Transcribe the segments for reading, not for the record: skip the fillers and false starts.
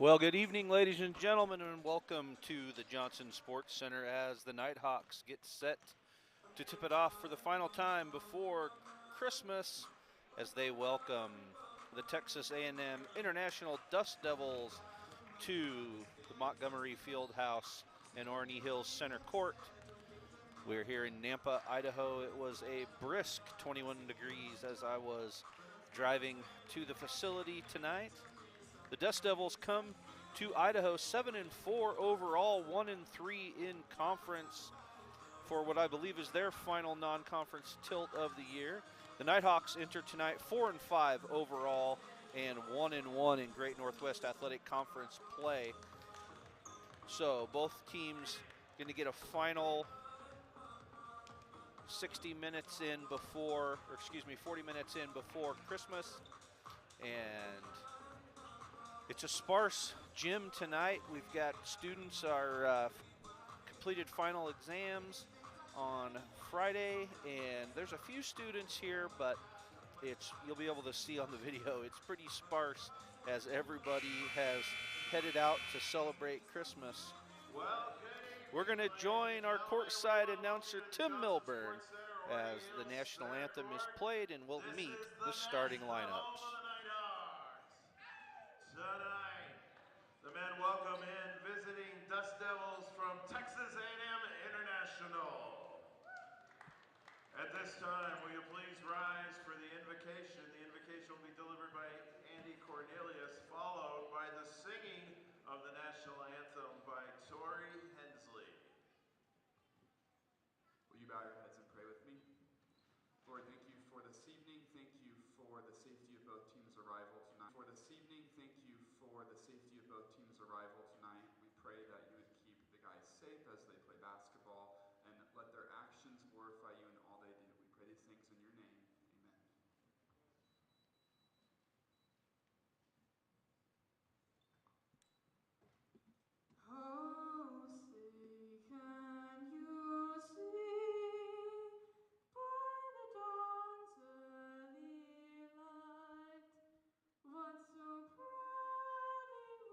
Well, good evening, ladies and gentlemen, and welcome to the Johnson Sports Center as the Nighthawks get set to tip it off for the final time before Christmas as they welcome the Texas A&M International Dust Devils to the Montgomery Fieldhouse and Orney Hills Center Court. We're here in Nampa, Idaho. It was a brisk 21 degrees as I was driving to the facility tonight. The Dust Devils come to Idaho 7-4 overall, 1-3 in conference for what I believe is their final non-conference tilt of the year. The Nighthawks enter tonight 4-5 overall and 1-1 in Great Northwest Athletic Conference play. So both teams going to get a final 40 minutes in before Christmas. And it's a sparse gym tonight. We've got students are completed final exams on Friday, and there's a few students here, but you'll be able to see on the video, it's pretty sparse as everybody has headed out to celebrate Christmas. We're going to join our courtside announcer, Tim Milburn, as the national anthem is played, and we'll meet the starting lineups. Tonight, the men welcome in visiting Dust Devils from Texas A&M International. At this time, will you please rise for the invocation? The invocation will be delivered by Andy Cornelius, followed by the singing of the national anthem by Tori Hensley. Will you bow your heads and pray with me? Lord, thank you for this evening. Thank you for the safety of both teams' arrival tonight. For this evening, thank you for the safety of both teams' arrival tonight. We pray that you would keep the guys safe as they play basketball and let their actions glorify you in all they do. We pray these things in your name. Amen. Oh, say can you see by the dawn's early light what so proudly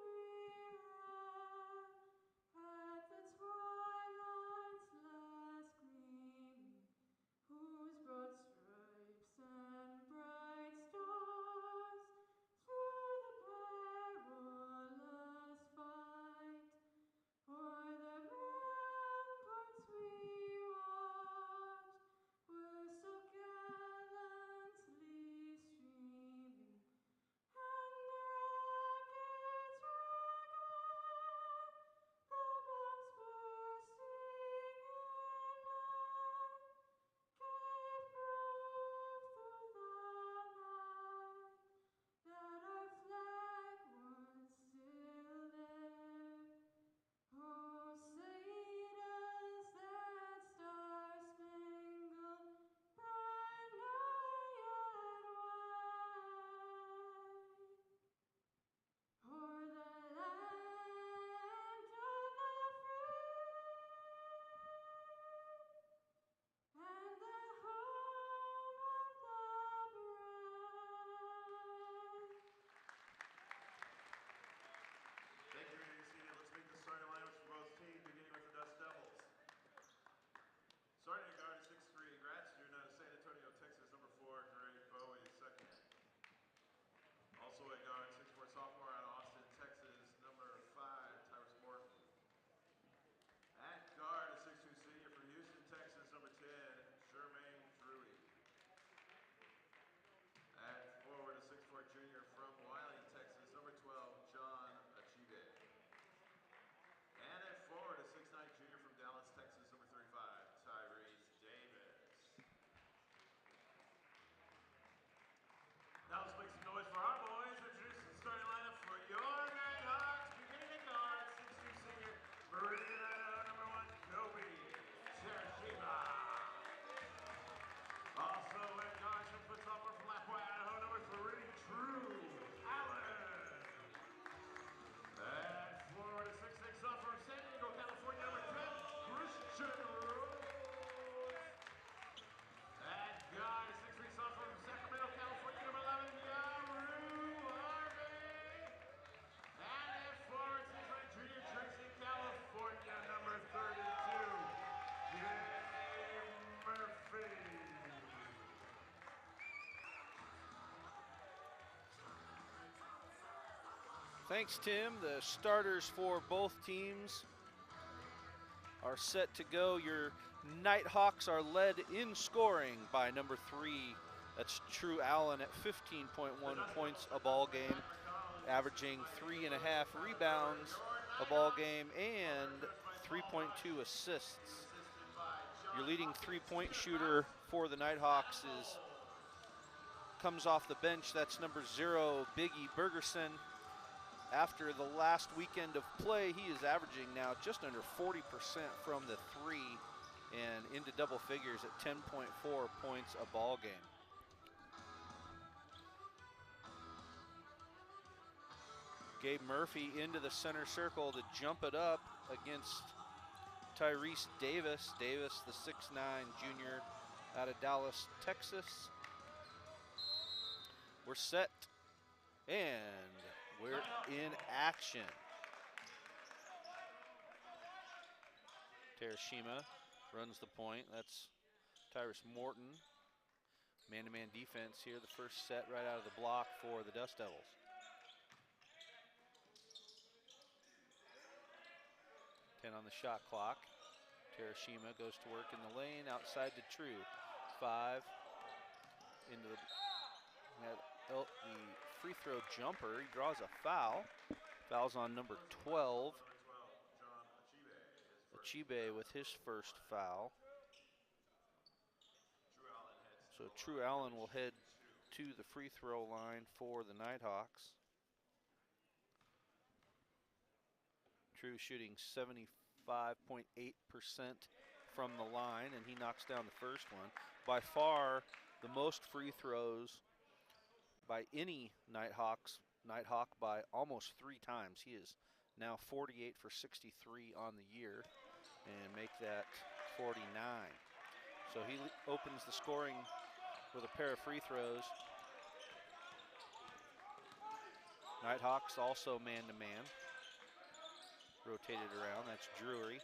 Thanks, Tim. The starters for both teams are set to go. Your Nighthawks are led in scoring by number 3. That's True Allen at 15.1 points a ball game, averaging 3.5 rebounds a ball game and 3.2 assists. Your leading three-point shooter for the Nighthawks comes off the bench. That's number 0, Biggie Bergerson. After the last weekend of play, he is averaging now just under 40% from the 3 and into double figures at 10.4 points a ball game. Gabe Murphy into the center circle to jump it up against Tyrese Davis. Davis, the 6'9 junior out of Dallas, Texas. We're set, and we're in action. Terashima runs the point. That's Tyrus Morton. Man-to-man defense here, the first set right out of the block for the Dust Devils. On the shot clock. Terashima goes to work in the lane, outside to True. 5 into the free throw jumper. He draws a foul. Foul's on number 12. Achibe with his first foul. So True Allen will head to the free throw line for the Nighthawks. True shooting 75.8% from the line, and he knocks down the first one. By far, the most free throws by any Nighthawk by almost 3 times. He is now 48 for 63 on the year, and make that 49. So he opens the scoring with a pair of free throws. Nighthawks also man-to-man. Rotated around, that's Drury.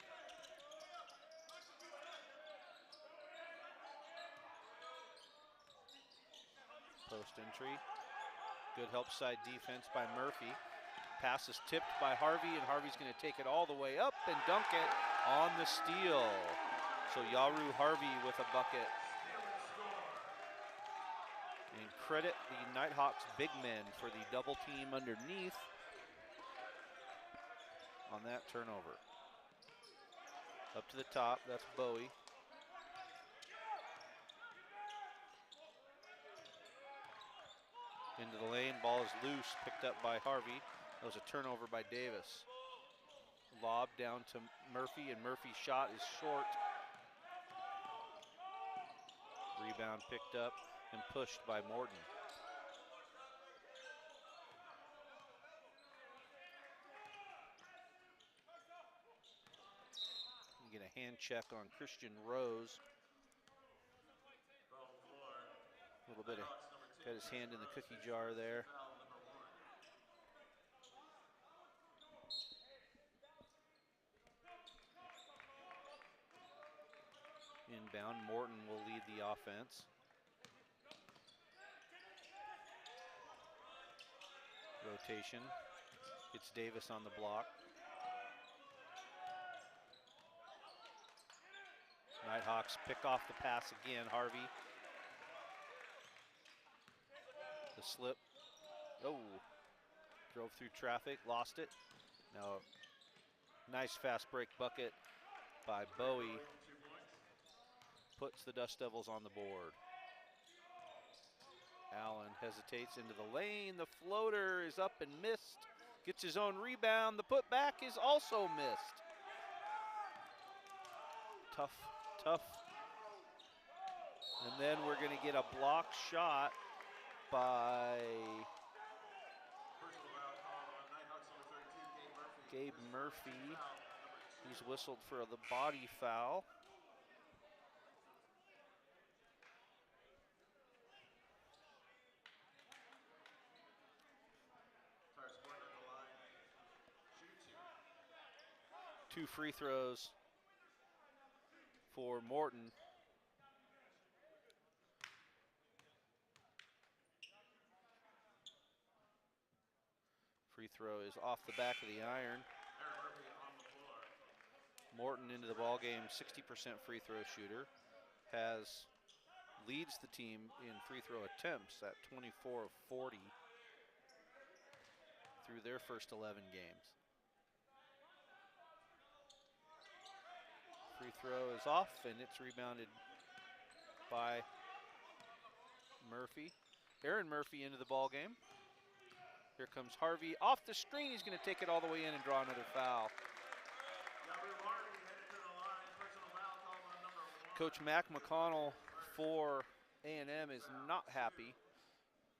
Post entry. Good help side defense by Murphy. Pass is tipped by Harvey, and Harvey's going to take it all the way up and dunk it on the steal. So Yaru Harvey with a bucket. And credit the Nighthawks big men for the double team underneath on that turnover. Up to the top, that's Bowie. Into the lane, ball is loose, picked up by Harvey. That was a turnover by Davis. Lob down to Murphy, and Murphy's shot is short. Rebound picked up and pushed by Morton. You get a hand check on Christian Rose. A little bit of, got his hand in the cookie jar there. Inbound, Morton will lead the offense. Rotation, gets Davis on the block. Nighthawks pick off the pass again, Harvey. The slip, oh, drove through traffic, lost it. Now, nice fast break bucket by Bowie. Puts the Dust Devils on the board. Allen hesitates into the lane. The floater is up and missed. Gets his own rebound. The putback is also missed. Tough, tough. And then we're going to get a block shot by Gabe Murphy. He's whistled for the body foul. Two free throws for Morton. free throw is off the back of the iron. Aaron Murphy on the floor. Morton into the ball game, 60% free throw shooter, leads the team in free throw attempts at 24 of 40 through their first 11 games. Free throw is off, and it's rebounded by Murphy. Aaron Murphy into the ball game. Here comes Harvey off the screen. He's going to take it all the way in and draw another foul. Coach Mac McConnell for A&M is not happy.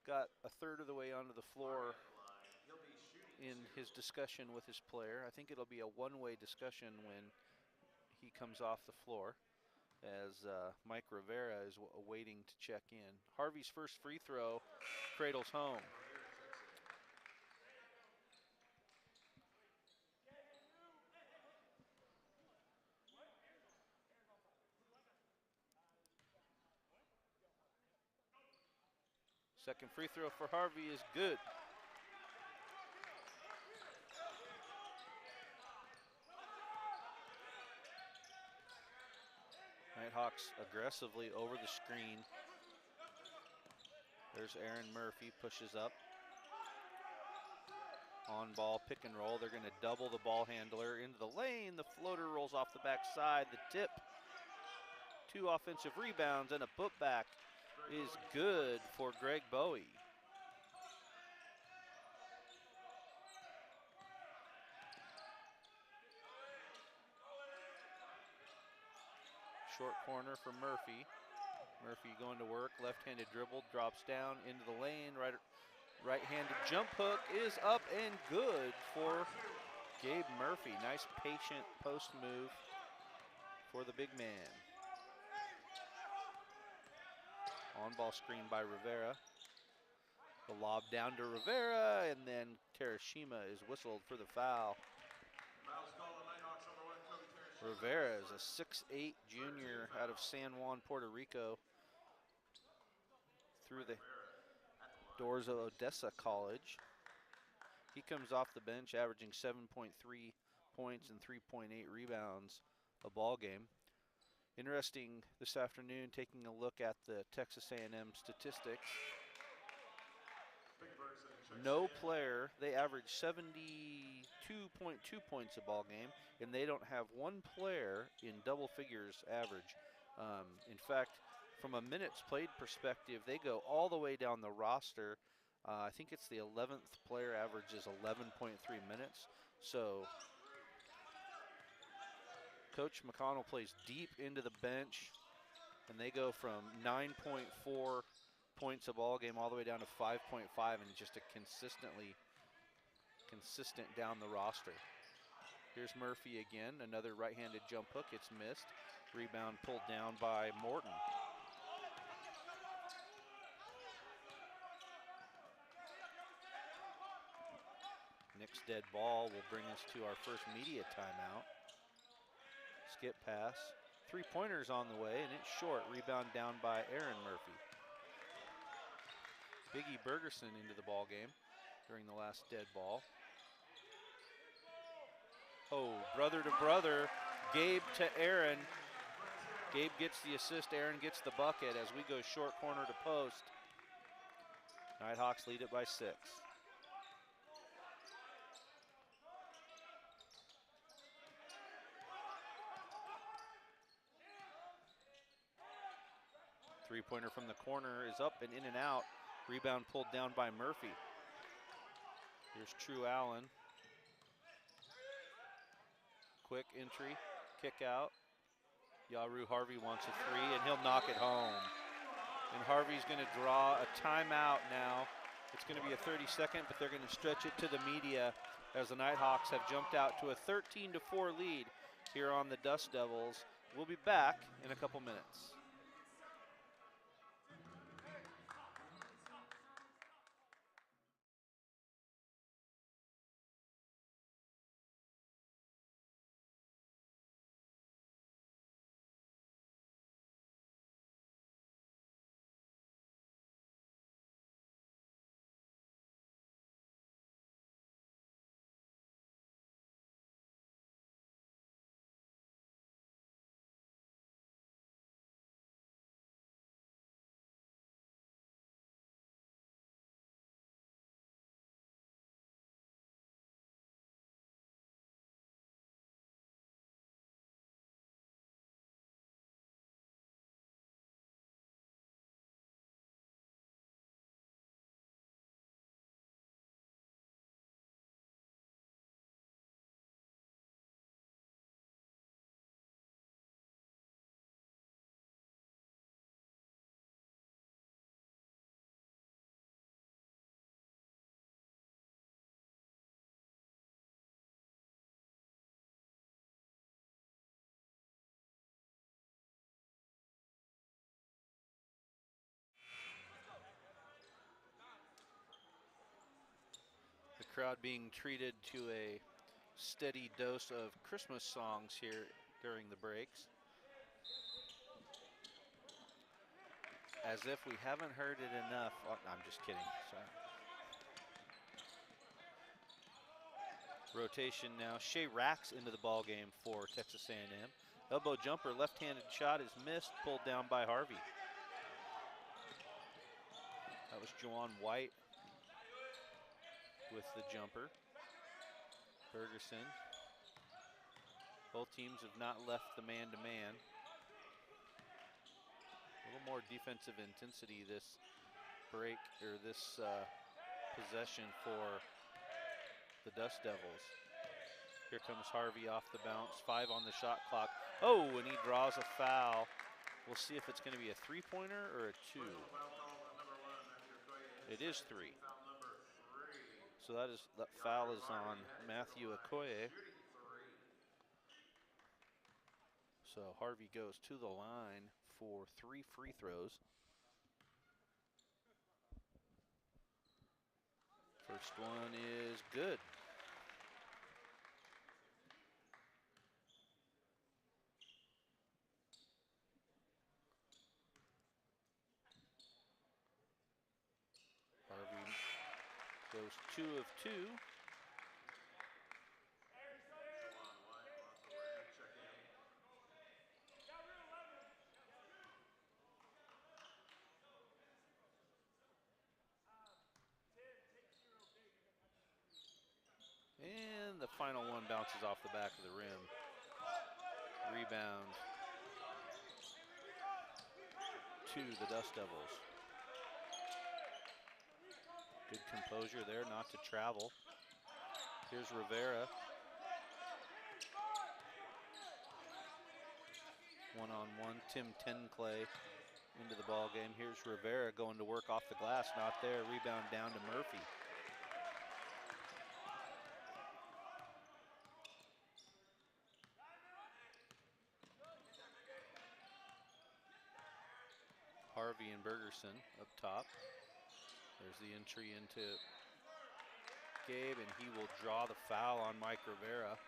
Got a third of the way onto the floor in his discussion with his player. I think it'll be a one-way discussion when he comes off the floor, as Mike Rivera is waiting to check in. Harvey's first free throw cradles home. Second free throw for Harvey is good. Nighthawks aggressively over the screen. There's Aaron Murphy, pushes up. On ball, pick and roll. They're going to double the ball handler into the lane. The floater rolls off the backside. The tip. 2 offensive rebounds and a putback is good for Greg Bowie. Short corner for Murphy. Murphy going to work, left-handed dribble, drops down into the lane. Right-handed jump hook is up and good for Gabe Murphy. Nice patient post move for the big man. On-ball screen by Rivera. The lob down to Rivera, and then Terashima is whistled for the foul. Rivera is a 6'8" junior out of San Juan, Puerto Rico, through the doors of Odessa College. He comes off the bench averaging 7.3 points and 3.8 rebounds a ball game. Interesting this afternoon, taking a look at the Texas A&M statistics. No player, they average 72.2 points a ball game, and they don't have one player in double figures average. In fact, from a minutes played perspective, they go all the way down the roster. I think it's the 11th player averages 11.3 minutes. So Coach McConnell plays deep into the bench, and they go from 9.4 points a ball game all the way down to 5.5, and just a consistent down the roster. Here's Murphy again, another right-handed jump hook. It's missed. Rebound pulled down by Morton. Nick's dead ball will bring us to our first media timeout. Skip pass. 3-pointers on the way, and it's short. Rebound down by Aaron Murphy. Biggie Bergerson into the ball game during the last dead ball. Oh, brother to brother. Gabe to Aaron. Gabe gets the assist. Aaron gets the bucket as we go short corner to post. Nighthawks lead it by 6. Three-pointer from the corner is up and in and out. Rebound pulled down by Murphy. Here's True Allen. Quick entry, kick out. Yaru Harvey wants a 3, and he'll knock it home. And Harvey's going to draw a timeout now. It's going to be a 30-second, but they're going to stretch it to the media as the Nighthawks have jumped out to a 13-4 lead here on the Dust Devils. We'll be back in a couple minutes. Crowd being treated to a steady dose of Christmas songs here during the breaks. As if we haven't heard it enough. Oh, I'm just kidding, sorry. Rotation now. Shea Racks into the ball game for Texas A&M. Elbow jumper, left-handed shot is missed, pulled down by Harvey. That was Juwan White with the jumper. Bergerson. Both teams have not left the man-to-man. A little more defensive intensity this break, or this possession for the Dust Devils. Here comes Harvey off the bounce, 5 on the shot clock. Oh, and he draws a foul. We'll see if it's going to be a 3-pointer or a 2. It is 3. So that foul is on Matthew Okoye. So Harvey goes to the line for 3 free throws. First one is good. Harvey goes 2 of 2. And the final one bounces off the back of the rim. Rebound to the Dust Devils. Good composure there, not to travel. Here's Rivera. One-on-one, Tim Tenclay into the ball game. Here's Rivera going to work off the glass, not there. Rebound down to Murphy. Harvey and Bergerson up top. There's the entry into Gabe, and he will draw the foul on Mike Rivera.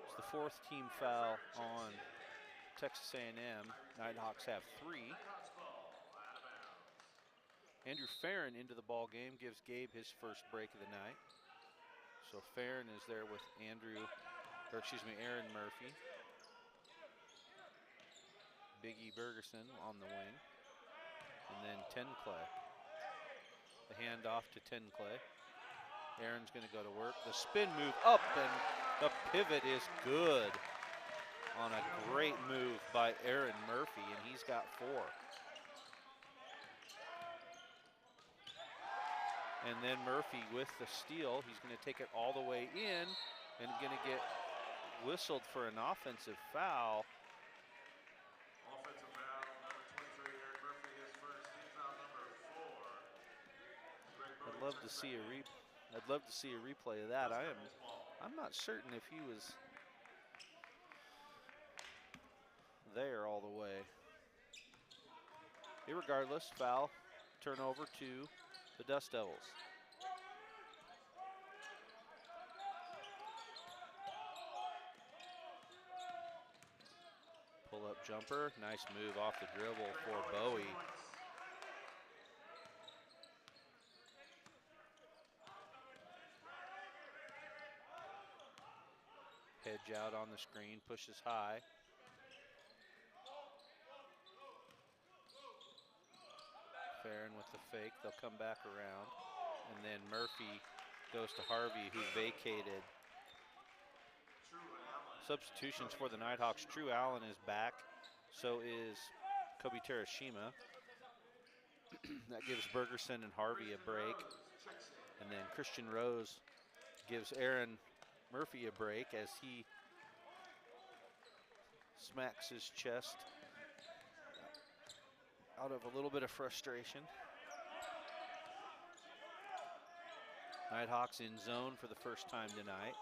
It's the 4th team foul on Texas A&M. Nighthawks have 3. Andrew Farron into the ball game gives Gabe his first break of the night. So Farron is there with Aaron Murphy. Biggie Bergerson on the wing. And then Tenclay. The handoff to Tenclay. Aaron's going to go to work. The spin move up, and the pivot is good on a great move by Aaron Murphy, and he's got 4. And then Murphy with the steal. He's going to take it all the way in and going to get whistled for an offensive foul. Offensive foul, number 23, Aaron Murphy, his first, team foul number 4. I'd love to see a replay of that. I'm not certain if he was there all the way. Irregardless, foul, turnover to the Dust Devils. Pull-up jumper, nice move off the dribble for Bowie. Hedge out on the screen, pushes high. Farron with the fake, they'll come back around. And then Murphy goes to Harvey, who vacated. Substitutions for the Nighthawks. True Allen is back, so is Kobe Terashima. That gives Bergerson and Harvey a break. And then Christian Rose gives Aaron Murphy a break as he smacks his chest out of a little bit of frustration. Nighthawks in zone for the first time tonight.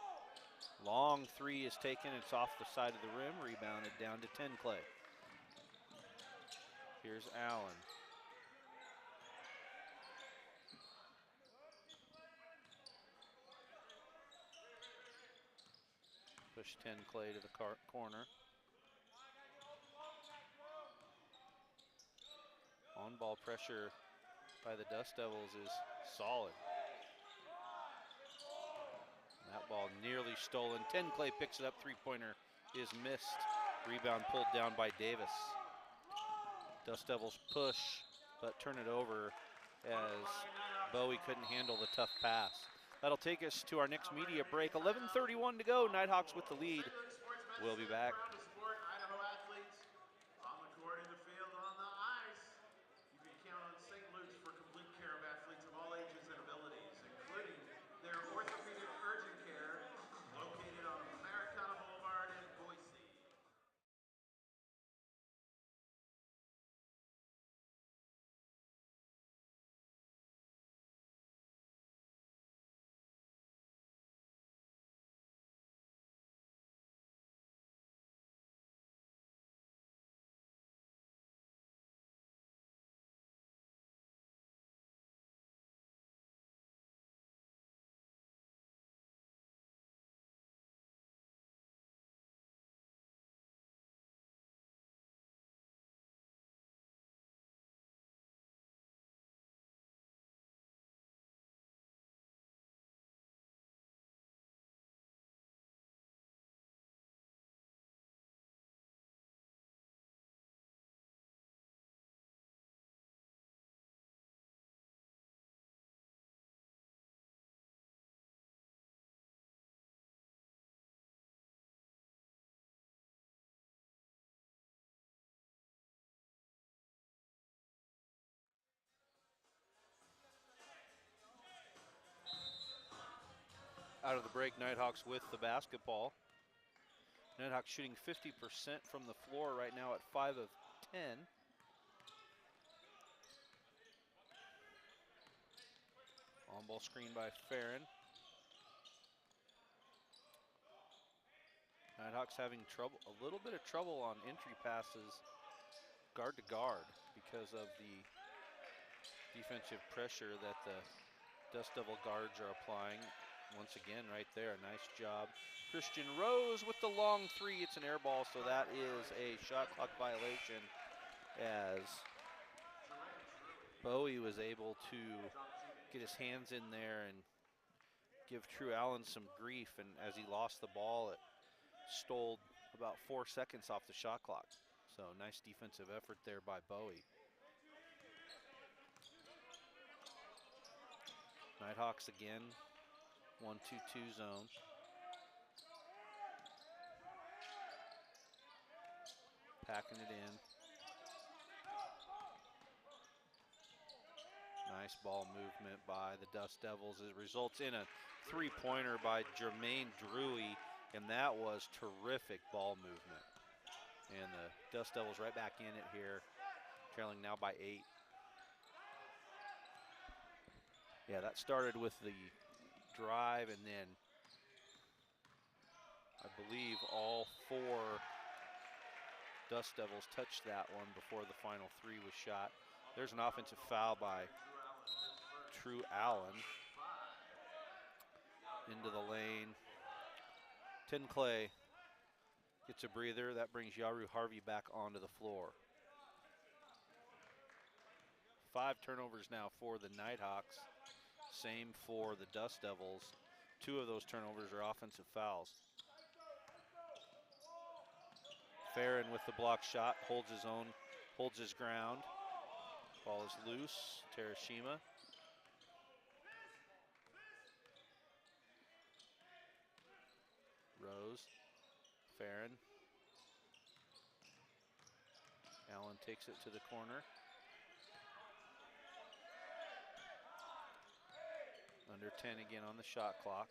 Long 3 is taken, it's off the side of the rim, rebounded down to Tenclay. Here's Allen. Push 10 Clay to the corner. On-ball pressure by the Dust Devils is solid. That ball nearly stolen. 10 Clay picks it up. Three-pointer is missed. Rebound pulled down by Davis. Dust Devils push, but turn it over as Bowie couldn't handle the tough pass. That'll take us to our next media break. 11:31 to go. Nighthawks with the lead. We'll be back. Idaho athletes on the court, in the field, on the ice. You can count on St. Luke's for complete care of athletes of all ages and abilities, including their orthopedic urgent care located on Americana Boulevard in Boise. Out of the break, Nighthawks with the basketball. Nighthawks shooting 50% from the floor right now at 5 of 10. On-ball screen by Farron. Nighthawks having trouble, a little bit of trouble on entry passes, guard to guard, because of the defensive pressure that the Dust Devil guards are applying. Once again, right there, nice job. Christian Rose with the long three. It's an air ball, so that is a shot clock violation as Bowie was able to get his hands in there and give True Allen some grief, and as he lost the ball, it stole about 4 seconds off the shot clock. So nice defensive effort there by Bowie. Nighthawks again, 1-2-2 zone. Packing it in. Nice ball movement by the Dust Devils. It results in a three-pointer by Jermaine Drewy, and that was terrific ball movement. And the Dust Devils right back in it here, trailing now by 8. Yeah, that started with the drive, and then I believe all 4 Dust Devils touched that one before the final 3 was shot. There's an offensive foul by True Allen into the lane. 10 Clay gets a breather. That brings Yaru Harvey back onto the floor. 5 turnovers now for the Nighthawks. Same for the Dust Devils. 2 of those turnovers are offensive fouls. Farron with the block shot, holds his own, holds his ground. Ball is loose. Terashima. Rose. Farron. Allen takes it to the corner. Under 10 again on the shot clock.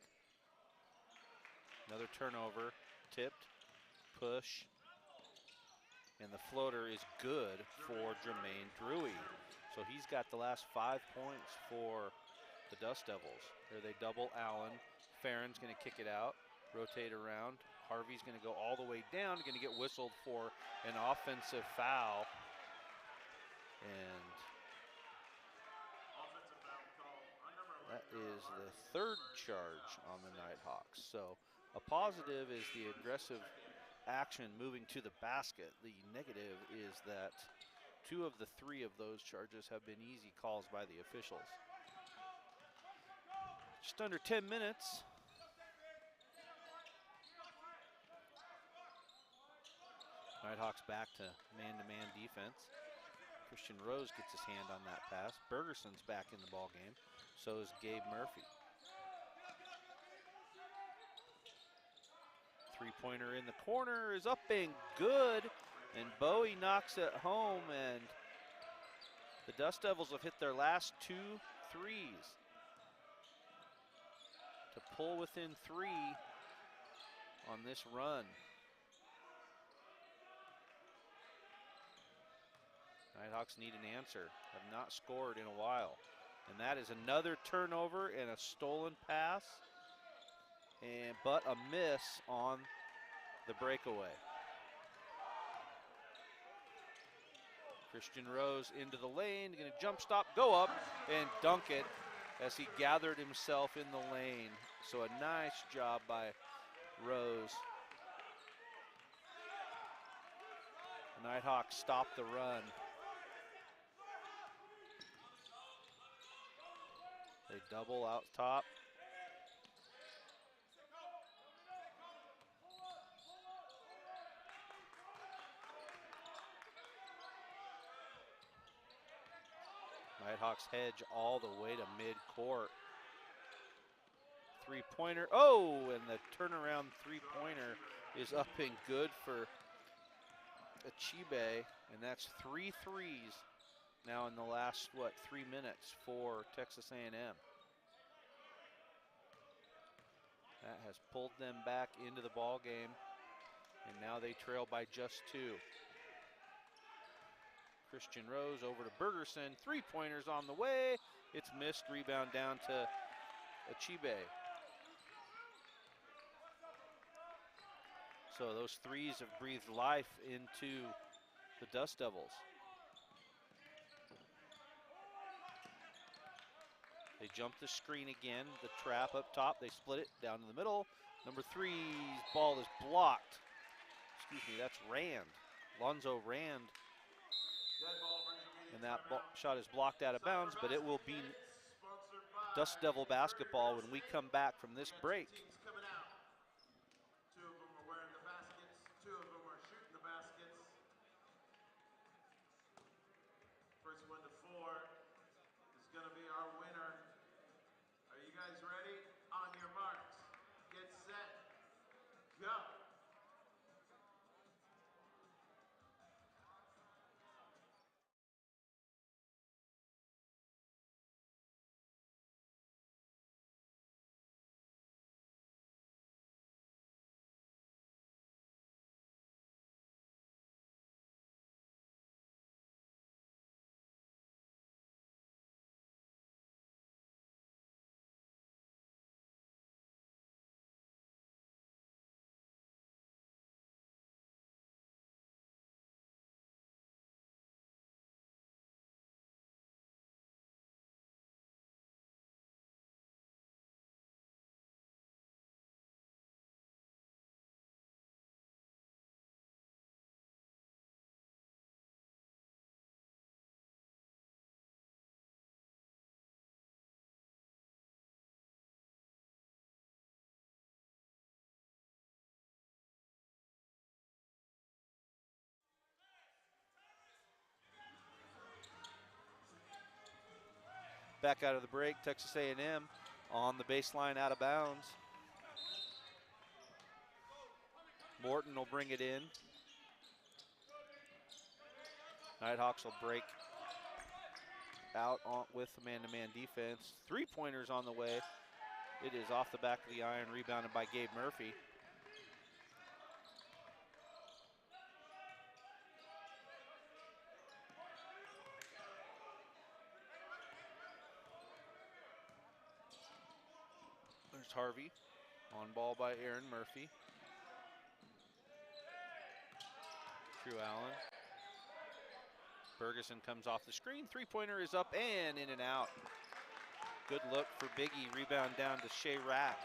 Another turnover. Tipped. Push. And the floater is good for Jermaine Drewy. So he's got the last 5 points for the Dust Devils. Here they double Allen. Farron's going to kick it out, rotate around. Harvey's going to go all the way down, going to get whistled for an offensive foul. And that is the 3rd charge on the Nighthawks. So A positive is the aggressive action moving to the basket. The negative is that 2 of the 3 of those charges have been easy calls by the officials. Just under 10 minutes. Nighthawks back to man-to-man defense. Christian Rose gets his hand on that pass. Bergerson's back in the ball game. So is Gabe Murphy. Three-pointer in the corner is up and good. And Bowie knocks it home, and the Dust Devils have hit their last 2 threes to pull within 3 on this run. Nighthawks need an answer. Have not scored in a while. And that is another turnover and a stolen pass, but a miss on the breakaway. Christian Rose into the lane, gonna jump stop, go up and dunk it as he gathered himself in the lane. So a nice job by Rose. The Nighthawks stop the run. They double out top. Nighthawks hedge all the way to midcourt. Three-pointer, oh, and the turnaround three-pointer is up and good for Achibe, and that's 3 threes now in the last, 3 minutes for Texas A&M. That has pulled them back into the ball game, and now they trail by just 2. Christian Rose over to Bergerson, three-pointers on the way. It's missed, rebound down to Achibe. So those threes have breathed life into the Dust Devils. They jump the screen again, the trap up top, they split it down to the middle. Number 3's ball is blocked. Excuse me, that's Rand, Lonzo Rand. And that shot is blocked out of bounds, but it will be Dust Devil basketball when we come back from this break. First one to 4 is going to be our winner. Are you guys ready? On your marks, get set, go. Back out of the break, Texas A&M on the baseline out of bounds. Morton will bring it in. Nighthawks will break out with the man-to-man defense. Three-pointers on the way. It is off the back of the iron, rebounded by Gabe Murphy. There's Harvey, on ball by Aaron Murphy. Drew Allen. Bergeson comes off the screen. Three-pointer is up and in and out. Good look for Biggie. Rebound down to Shea Rax.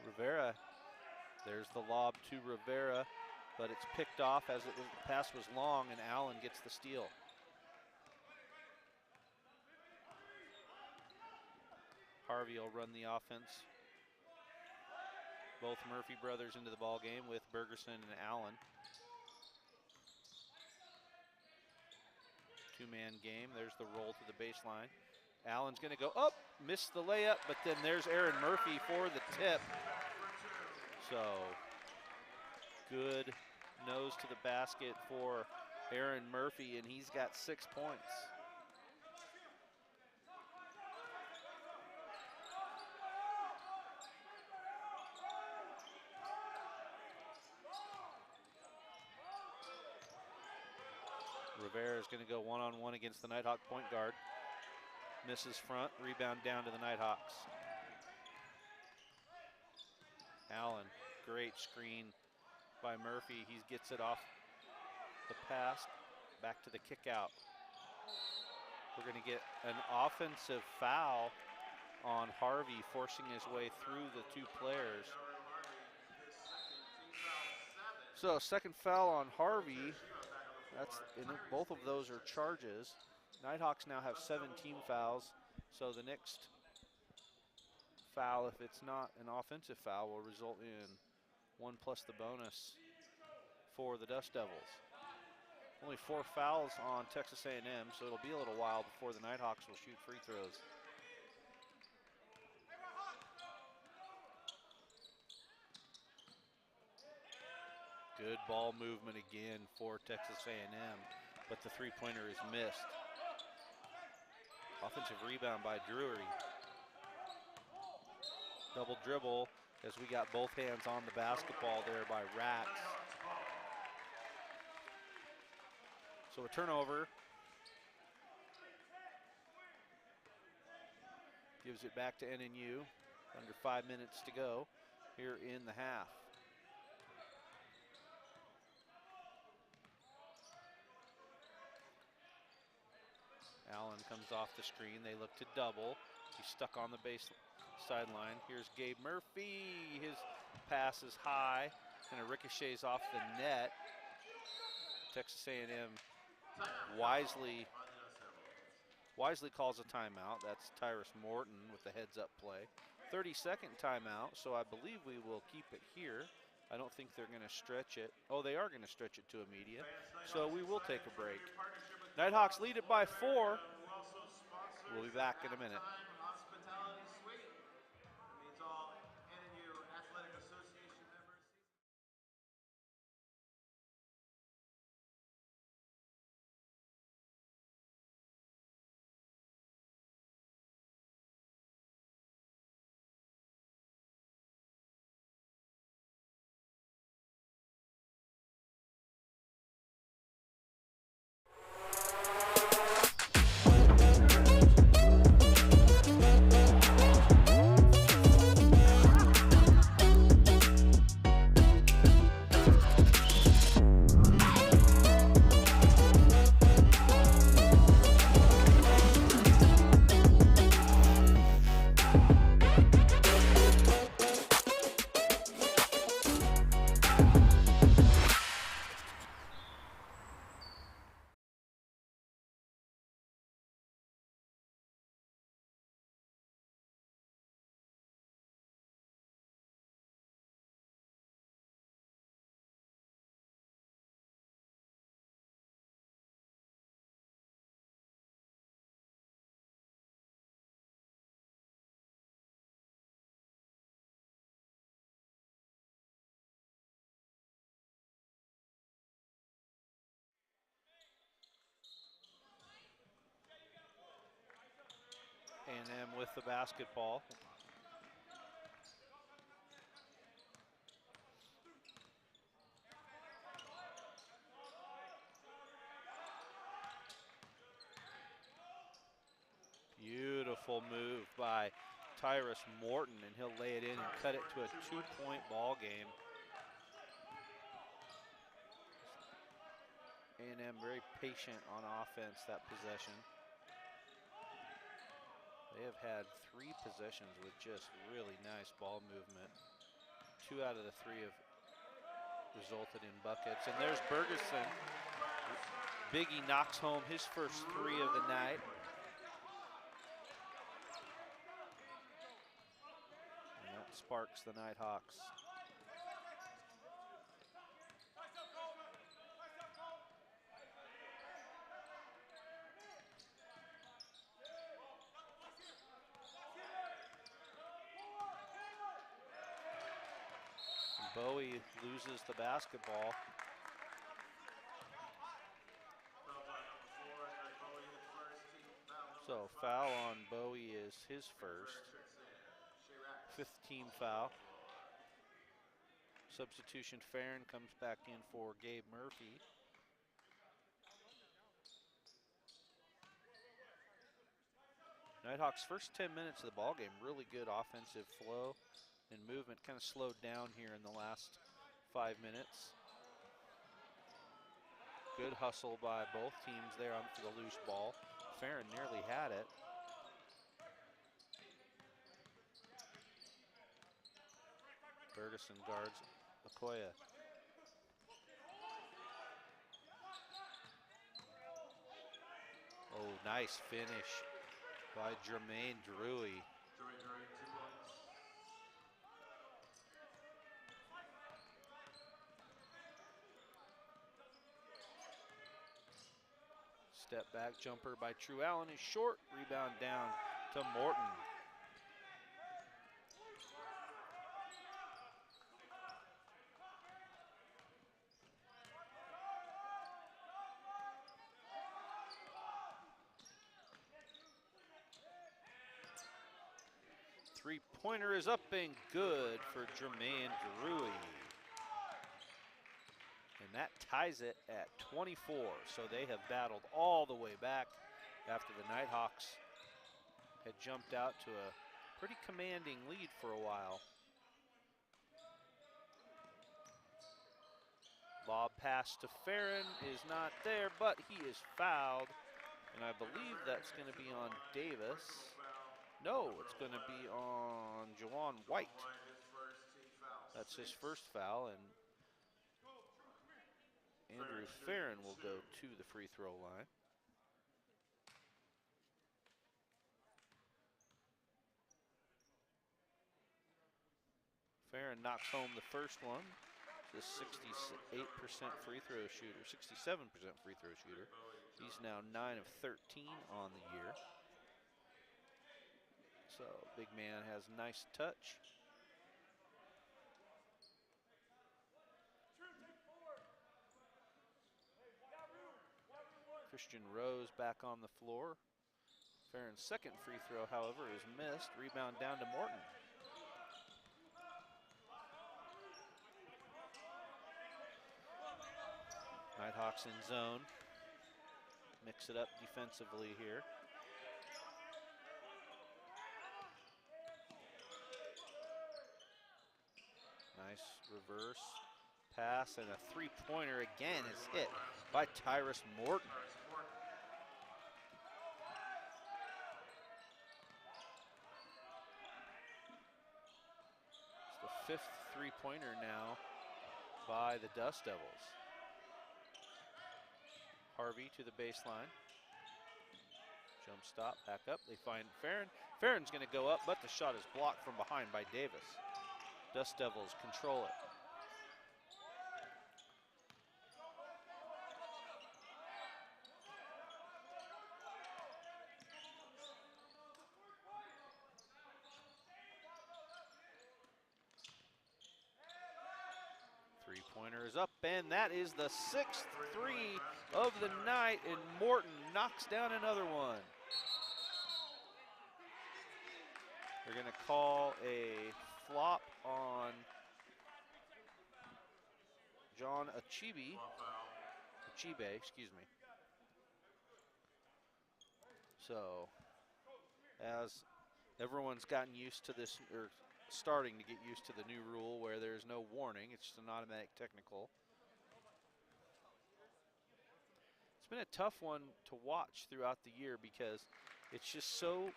Rivera, there's the lob to Rivera, but it's picked off as the pass was long, and Allen gets the steal. Harvey will run the offense. Both Murphy brothers into the ball game with Bergerson and Allen. Two-man game. There's the roll to the baseline. Allen's going to go up, missed the layup, but then there's Aaron Murphy for the tip. So good nose to the basket for Aaron Murphy, and he's got 6 points. Rivera is going to go one-on-one against the Nighthawk point guard. Misses front, rebound down to the Nighthawks. Allen, great screen by Murphy. He gets it off the pass, back to the kick out. We're going to get an offensive foul on Harvey, forcing his way through the two players. So second foul on Harvey. And both of those are charges. Nighthawks now have 7 team fouls, so the next foul, if it's not an offensive foul, will result in 1 plus the bonus for the Dust Devils. Only 4 fouls on Texas A&M, so it'll be a little while before the Nighthawks will shoot free throws. Good ball movement again for Texas A&M, but the three-pointer is missed. Offensive rebound by Drury. Double dribble as we got both hands on the basketball there by Rax. So a turnover. Gives it back to NNU. Under 5 minutes to go here in the half. Allen comes off the screen. They look to double. He's stuck on the base sideline. Here's Gabe Murphy. His pass is high and it ricochets off the net. Texas A&M wisely calls a timeout. That's Tyrus Morton with the heads-up play. 30-second timeout, so I believe we will keep it here. I don't think they're going to stretch it. Oh, they are going to stretch it to immediate. So we will take a break. Nighthawks lead it by 4. We'll be back in a minute. A&M with the basketball. Beautiful move by Tyrus Morton, and he'll lay it in and cut it to a 2-point ball game. A&M very patient on offense that possession. They have had 3 possessions with just really nice ball movement. 2 out of the 3 have resulted in buckets. And there's Bergeson. Biggie knocks home his first 3 of the night. And that sparks the Nighthawks. Bowie loses the basketball. So foul on Bowie is his first. 5th team foul. Substitution Farron comes back in for Gabe Murphy. Nighthawks' first 10 minutes of the ball game, really good offensive flow and movement, kind of slowed down here in the last 5 minutes. Good hustle by both teams there on for the loose ball. Farron nearly had it. Bergeson guards Okoye. Oh, nice finish by Jermaine Drury. Step back jumper by True Allen is short. Rebound down to Morton. Three-pointer is up and good for Jermaine Drury. And that ties it at 24. So they have battled all the way back after the Nighthawks had jumped out to a pretty commanding lead for a while. Lob pass to Farron is not there, but he is fouled. And I believe that's going to be on Davis. No, it's going to be on Juwan White. That's his first foul, and Andrew Farron will go to the free throw line. Farron knocks home the first one. The 68% free throw shooter, 67% free throw shooter. He's now 9 of 13 on the year. So big man has nice touch. Christian Rose back on the floor. Farron's second free throw, however, is missed. Rebound down to Morton. Nighthawks in zone. Mix it up defensively here. Nice reverse pass, and a three-pointer again is hit by Tyrus Morton. It's the 5th three-pointer now by the Dust Devils. Harvey to the baseline. Jump stop, back up. They find Farron. Farron's going to go up, but the shot is blocked from behind by Davis. Dust Devils control it. Three-pointer is up, and that is the 6th three of the night, and Morton knocks down another one. They're going to call a flop on John Achibe, excuse me. So, as everyone's gotten used to this, or starting to get used to the new rule where there's no warning, it's just an automatic technical. It's been a tough one to watch throughout the year because it's just so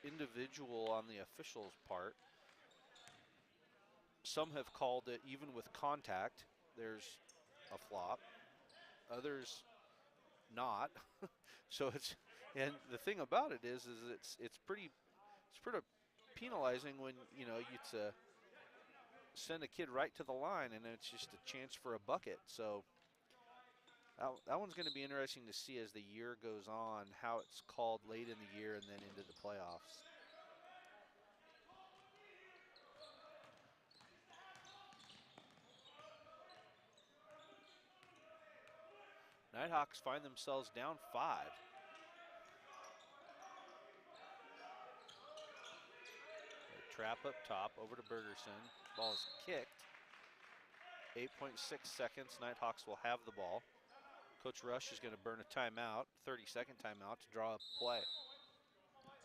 individual on the officials' part. Some have called it, even with contact, there's a flop. Others not. So it's, and the thing about it is it's pretty penalizing when it's send a kid right to the line and it's just a chance for a bucket. So that one's going to be interesting to see as the year goes on, how it's called late in the year and then into the playoffs. Nighthawks find themselves down 5. Trap up top, over to Bergerson. Ball is kicked. 8.6 seconds, Nighthawks will have the ball. Coach Rush is going to burn a timeout, 30-second timeout to draw up play.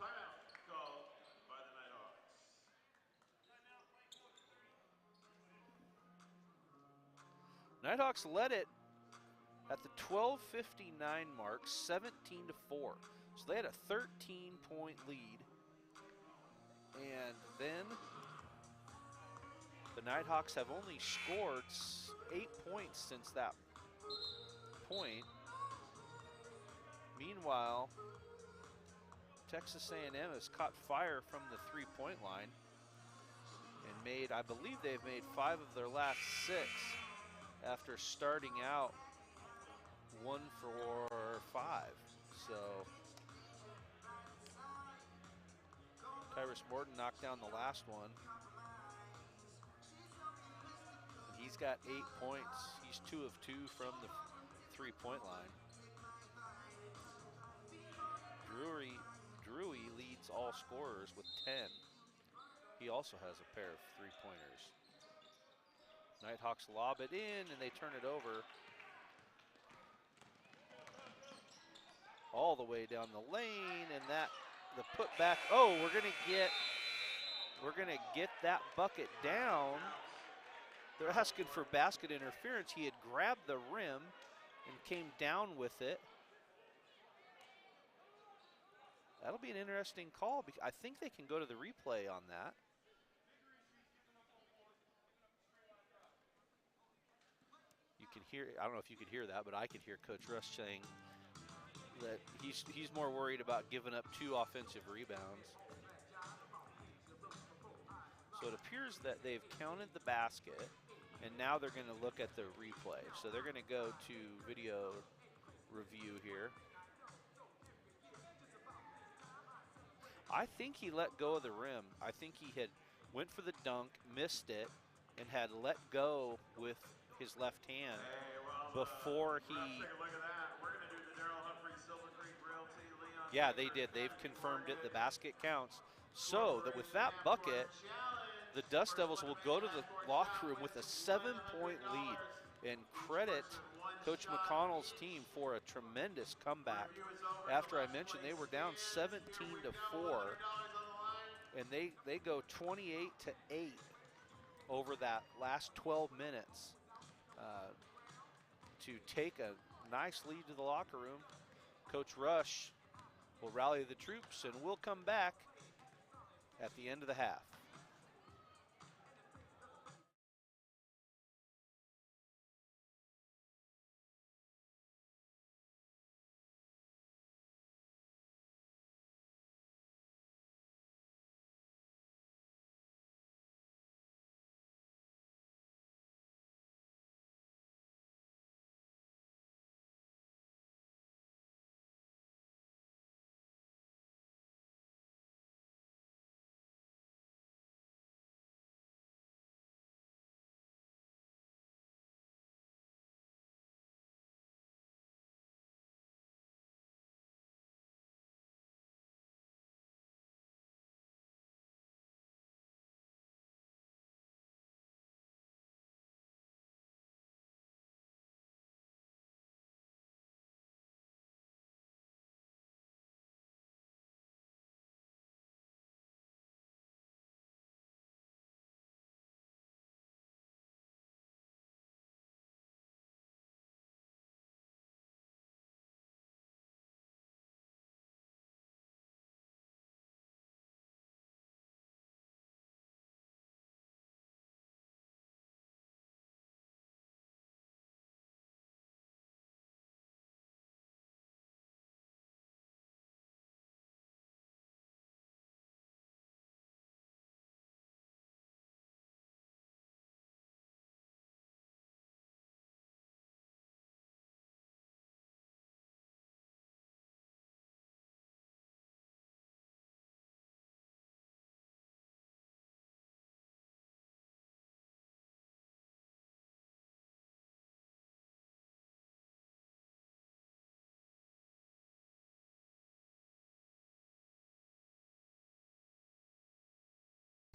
Timeout called by the Nighthawks. Nighthawks led it at the 12:59 mark, 17-4. So they had a 13-point lead. And then the Nighthawks have only scored 8 points since that point. Meanwhile, Texas A&M has caught fire from the three-point line and made, I believe they've made 5 of their last 6 after starting out 1 for 5. So Tyrus Morton knocked down the last one. He's got 8 points. He's 2 of 2 from the three-point line. Drewy leads all scorers with 10. He also has a pair of three-pointers. Nighthawks lob it in and they turn it over. All the way down the lane, and the putback. Oh, we're gonna get that bucket down. They're asking for basket interference. He had grabbed the rim and came down with it. That'll be an interesting call. I think they can go to the replay on that. You can hear, I don't know if you could hear that, but I could hear Coach Rush saying that he's more worried about giving up 2 offensive rebounds. So it appears that they've counted the basket, and now they're going to look at the replay. So they're going to go to video review here. I think he let go of the rim. I think he had went for the dunk, missed it, and had let go with his left hand before he. Take a look at that. We're going to do the Darrell Humphrey Silver Creek Realty Leon. Yeah, they did. They've confirmed it. The basket counts. So that with that bucket, the Dust Devils will go to the locker room with a 7-point lead, and credit Coach McConnell's team for a tremendous comeback. After I mentioned they were down 17-4, and they go 28-8 over that last 12 minutes to take a nice lead to the locker room. Coach Rush will rally the troops, and we'll come back at the end of the half.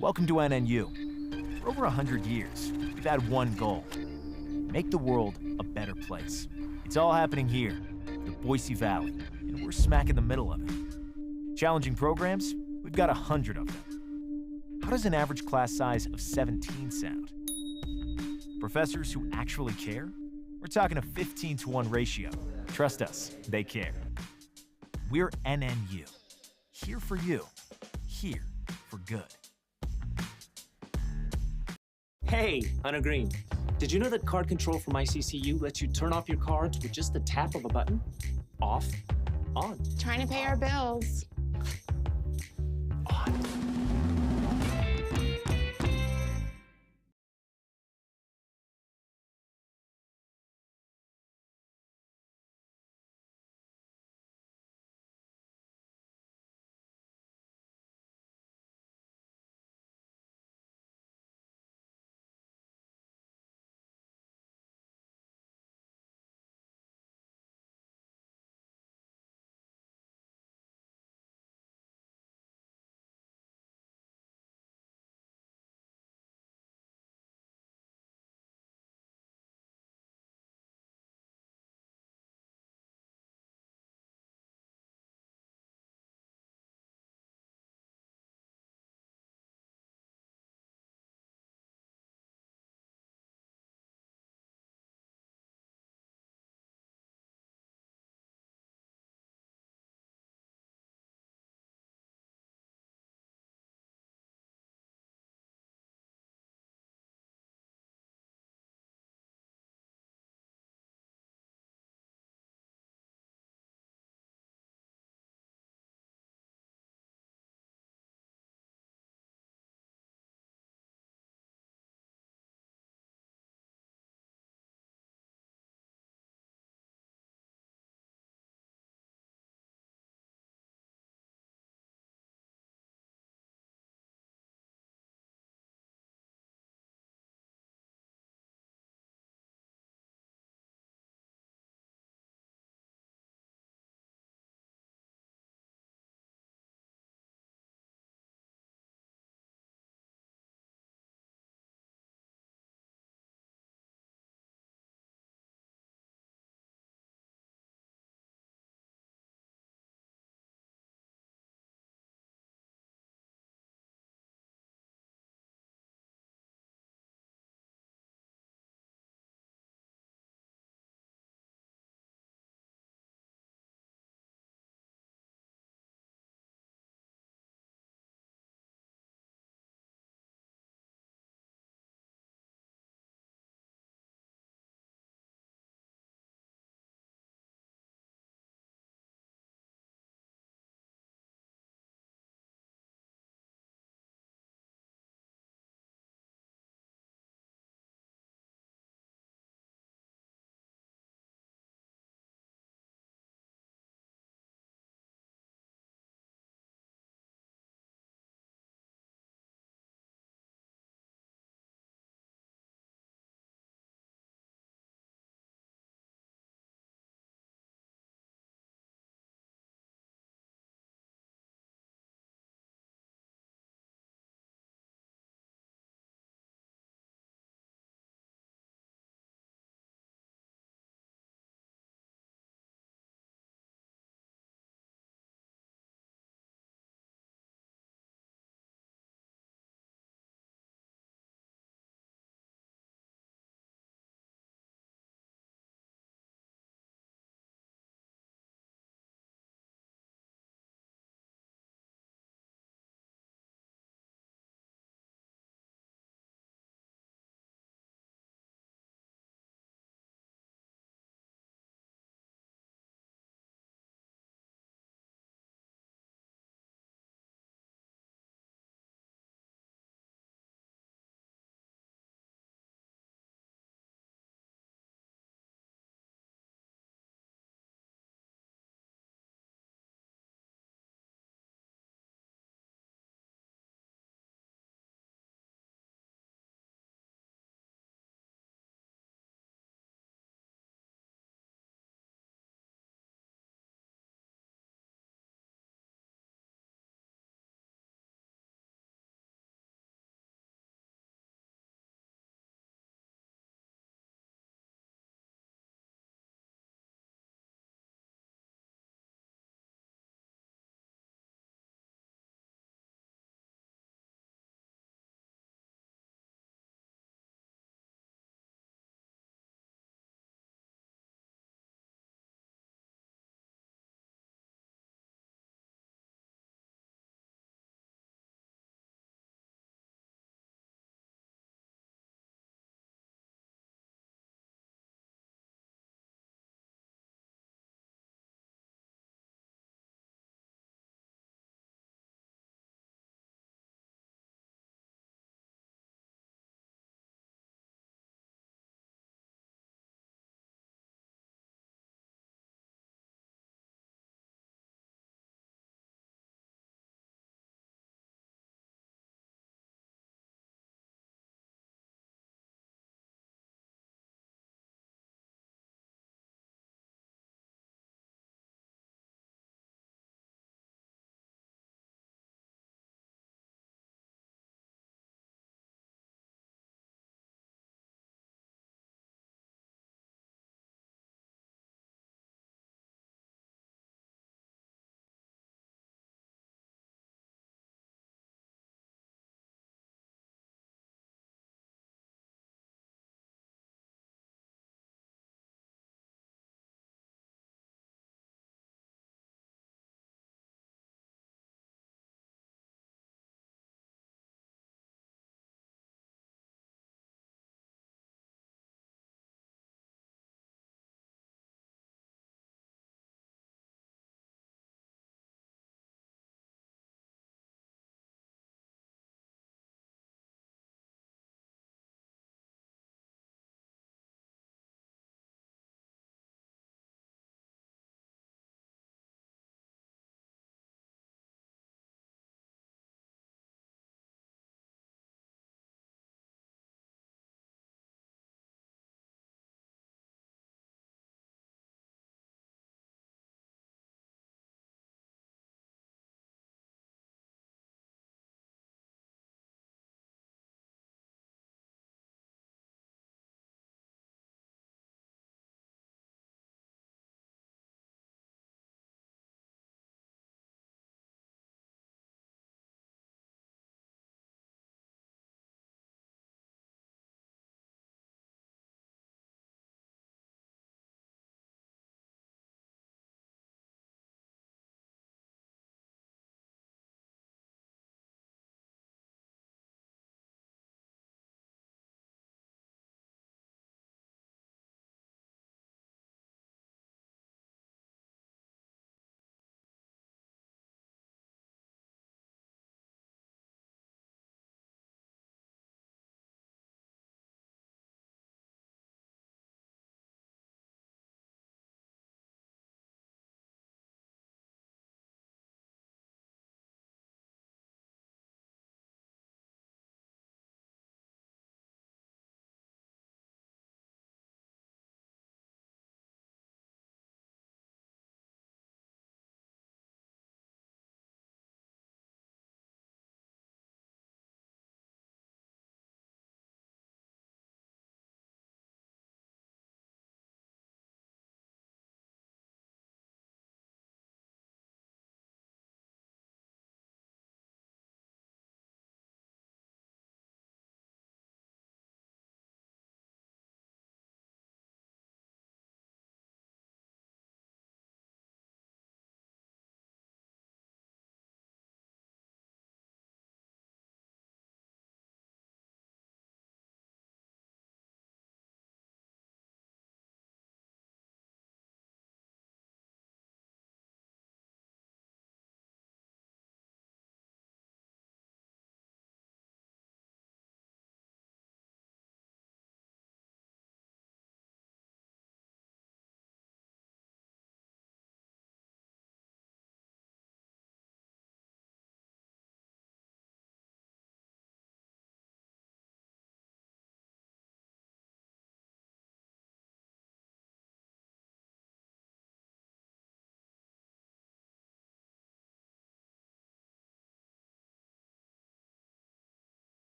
Welcome to NNU. For over 100 years, we've had one goal: make the world a better place. It's all happening here, the Boise Valley, and we're smack in the middle of it. Challenging programs? We've got 100 of them. How does an average class size of 17 sound? Professors who actually care? We're talking a 15-to-1 ratio. Trust us, they care. We're NNU. Here for you. Here for good. Hey, Hunter Green. Did you know that card control from ICCU lets you turn off your cards with just the tap of a button? Off, on. Trying to pay our bills.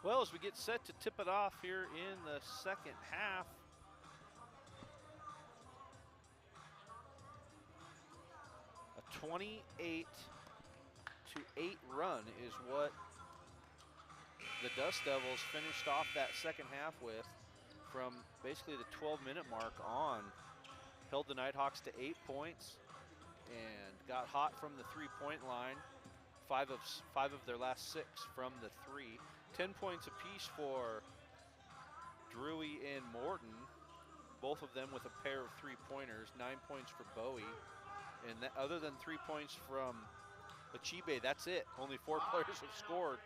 Well, as we get set to tip it off here in the second half, a 28-8 run is what the Dust Devils finished off that second half with. From basically the 12-minute mark on, held the Nighthawks to 8 points and got hot from the three-point line. Five of their last 6 from the three. 10 points apiece for Drewy and Morton, both of them with a pair of three-pointers. 9 points for Bowie. And other than 3 points from Achibe, that's it. Only 4 players have scored,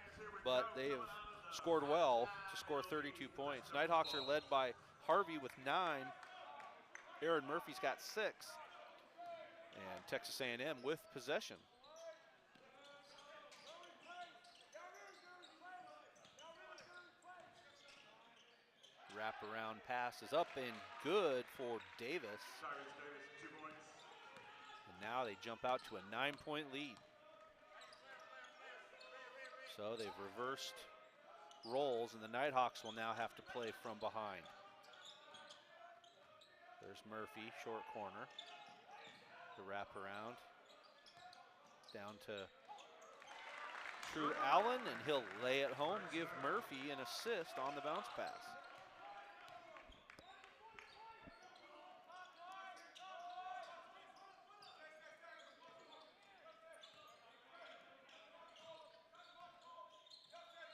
but they have scored well to score 32 points. Nighthawks are led by Harvey with 9. Aaron Murphy's got 6. And Texas A&M with possession. Wraparound pass is up and good for Davis. Tyrese Davis, 2 points. And now they jump out to a 9-point lead. So they've reversed roles, and the Nighthawks will now have to play from behind. There's Murphy, short corner. The wraparound down to Drew Allen, and he'll lay it home, give Murphy an assist on the bounce pass.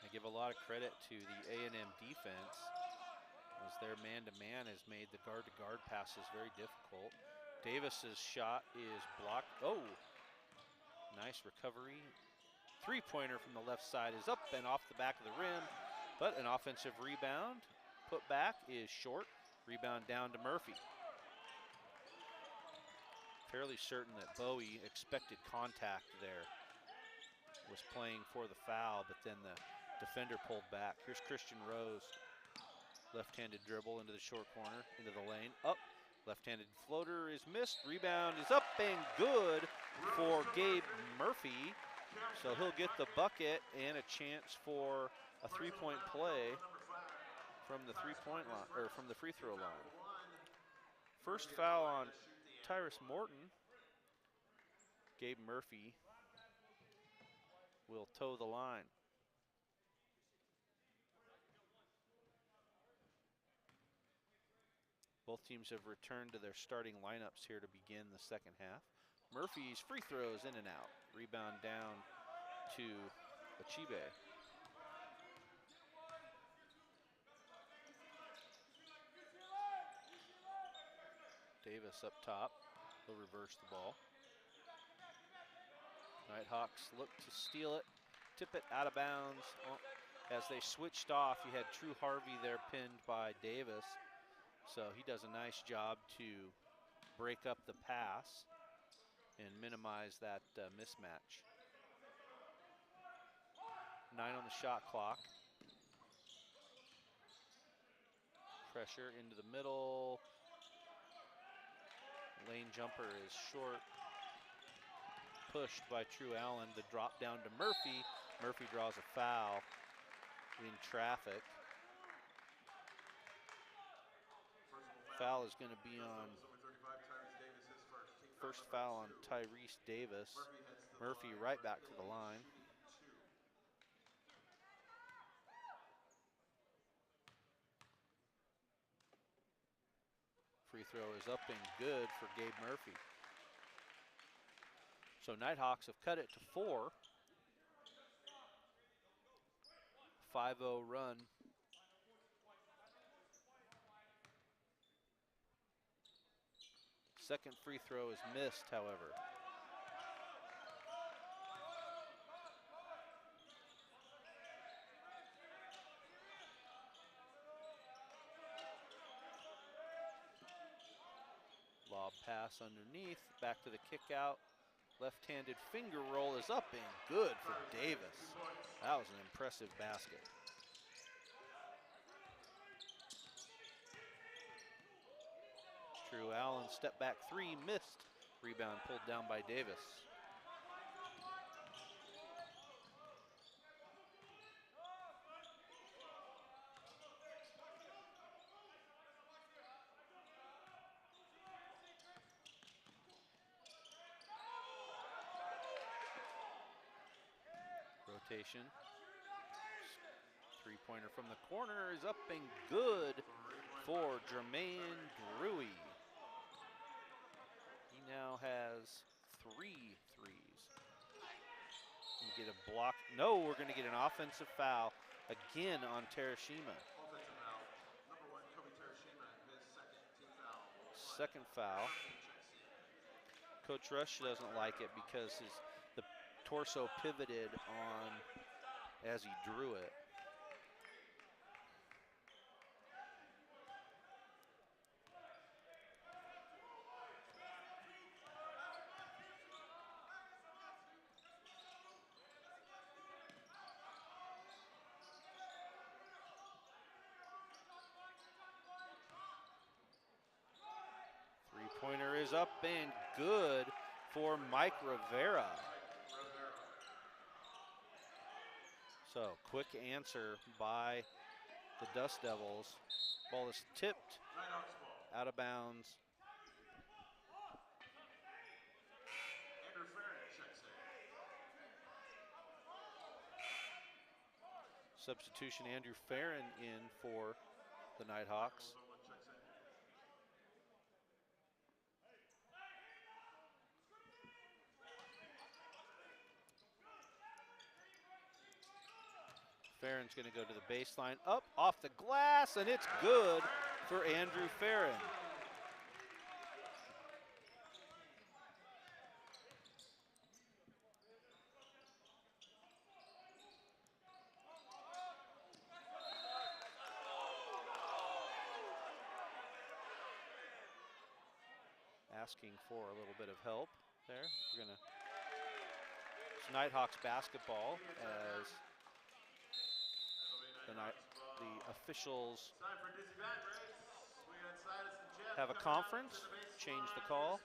I give a lot of credit to the A&M defense, as their man-to-man has made the guard-to-guard passes very difficult. Davis's shot is blocked. Oh, nice recovery. Three-pointer from the left side is up and off the back of the rim, but an offensive rebound. Put back is short. Rebound down to Murphy. Fairly certain that Bowie expected contact there. Was playing for the foul, but then the defender pulled back. Here's Christian Rose. Left-handed dribble into the short corner, into the lane. Up. Left-handed floater is missed. Rebound is up and good for Gabe Murphy. So he'll get the bucket and a chance for a three-point play from the three-point line, or from the free throw line. First foul on Tyrus Morton. Gabe Murphy will toe the line. Both teams have returned to their starting lineups here to begin the second half. Murphy's free throws in and out. Rebound down to Achibe. Davis up top. He'll reverse the ball. Nighthawks look to steal it, tip it out of bounds. As they switched off, you had True Harvey there pinned by Davis. So he does a nice job to break up the pass and minimize that mismatch. 9 on the shot clock. Pressure into the middle. Lane jumper is short. Pushed by True Allen. The drop down to Murphy. Murphy draws a foul in traffic. Foul is going to be on, first foul on Tyrese Davis. Murphy right back to the line. Free throw is up and good for Gabe Murphy. So Nighthawks have cut it to 4. 5-0 run. Second free throw is missed, however. Lob pass underneath, back to the kick out. Left-handed finger roll is up and good for Davis. That was an impressive basket. Drew Allen, step back 3, missed. Rebound pulled down by Davis. rotation. Three-pointer from the corner is up and good for Jermaine Drewy. He now has 3 threes. We get a block. No, we're going to get an offensive foul again on Terashima. Offensive foul. Number 1, Kobe Terashima, his second team foul. Second foul. Coach Rush doesn't like it because the torso pivoted on as he drew it. Three-pointer is up and good for Mike Rivera. So, quick answer by the Dust Devils. Ball is tipped out of bounds. Andrew Farron checks in. Substitution, Andrew Farron in for the Nighthawks. Farron's going to go to the baseline, up off the glass, and it's good for Andrew Farron. Asking for a little bit of help there. We're going to, it's Nighthawks basketball as the officials have a conference, change the call.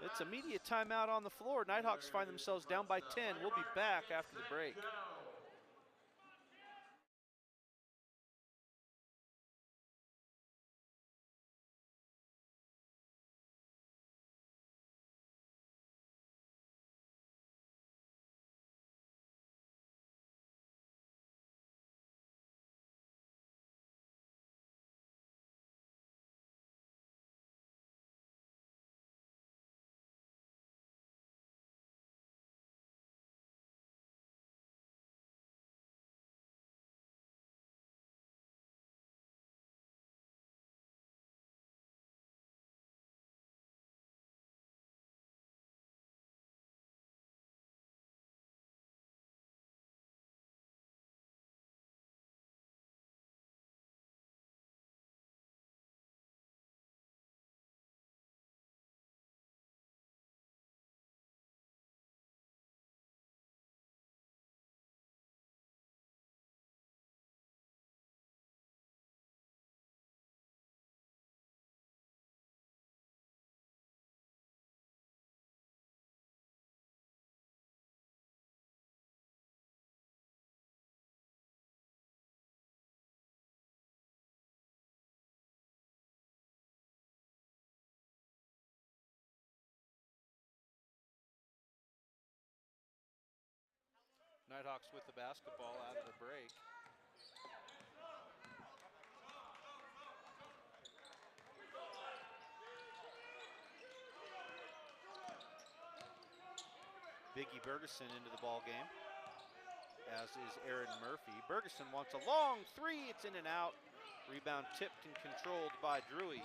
It's immediate timeout on the floor. Nighthawks find themselves down by 10. We'll be back after the break. Nighthawks with the basketball out of the break. Biggie Bergeson into the ball game, as is Aaron Murphy. Bergeson wants a long three. It's in and out. Rebound tipped and controlled by Drewy.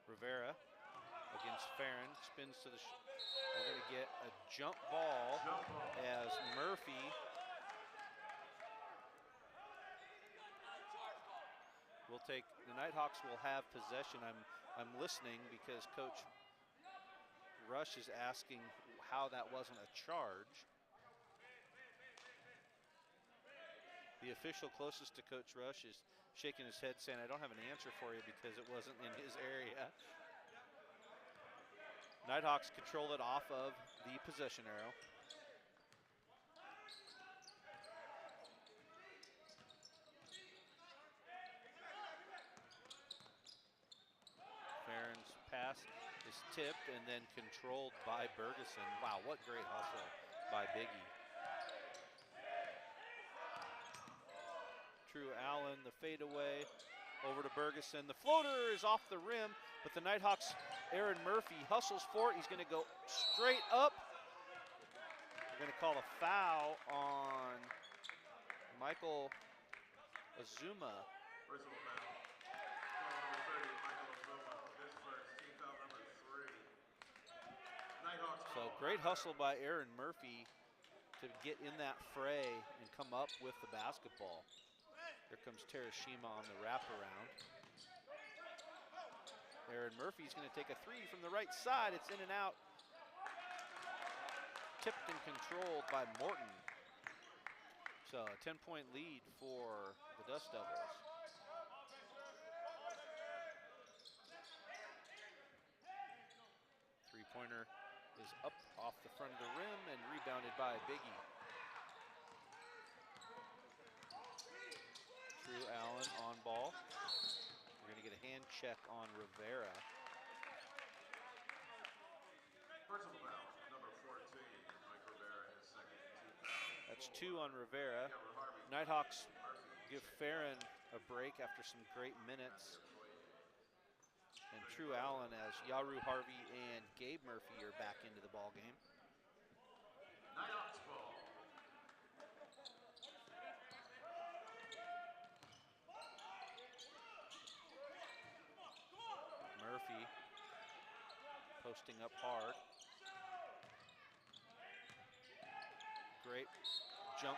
Rivera against Farron, spins to the, we're going to get a jump ball as Murphy will take, the Nighthawks will have possession. I'm listening because Coach Rush is asking how that wasn't a charge. The official closest to Coach Rush is shaking his head saying, I don't have an answer for you because it wasn't in his area. Nighthawks control it off of the possession arrow. pass is tipped and then controlled by Bergeson. Wow, what great hustle by Biggie. Drew Allen, the fadeaway, over to Bergeson. The floater is off the rim, but the Nighthawks, Aaron Murphy, hustles for it. He's going to go straight up. They're going to call a foul on Michael Azuma. Personal foul. Foul number 30, Michael Azuma. His first, team foul number 3. Nighthawks So ball. great hustle by Aaron Murphy to get in that fray and come up with the basketball. Here comes Terashima on the wraparound. Aaron Murphy's going to take a three from the right side. It's in and out. Tipped and controlled by Morton. So a 10-point lead for the Dust Devils. Three-pointer is up off the front of the rim and rebounded by Biggie. Drew Allen on ball. We're going to get a hand check on Rivera. Personal foul, number 14, Mike Rivera, his second, 2 fouls. That's 2 on Rivera. Nighthawks give Farron a break after some great minutes. And Drew Allen as Yaru Harvey and Gabe Murphy are back into the ball game. Nighthawks ball. Murphy posting up hard. Great jump,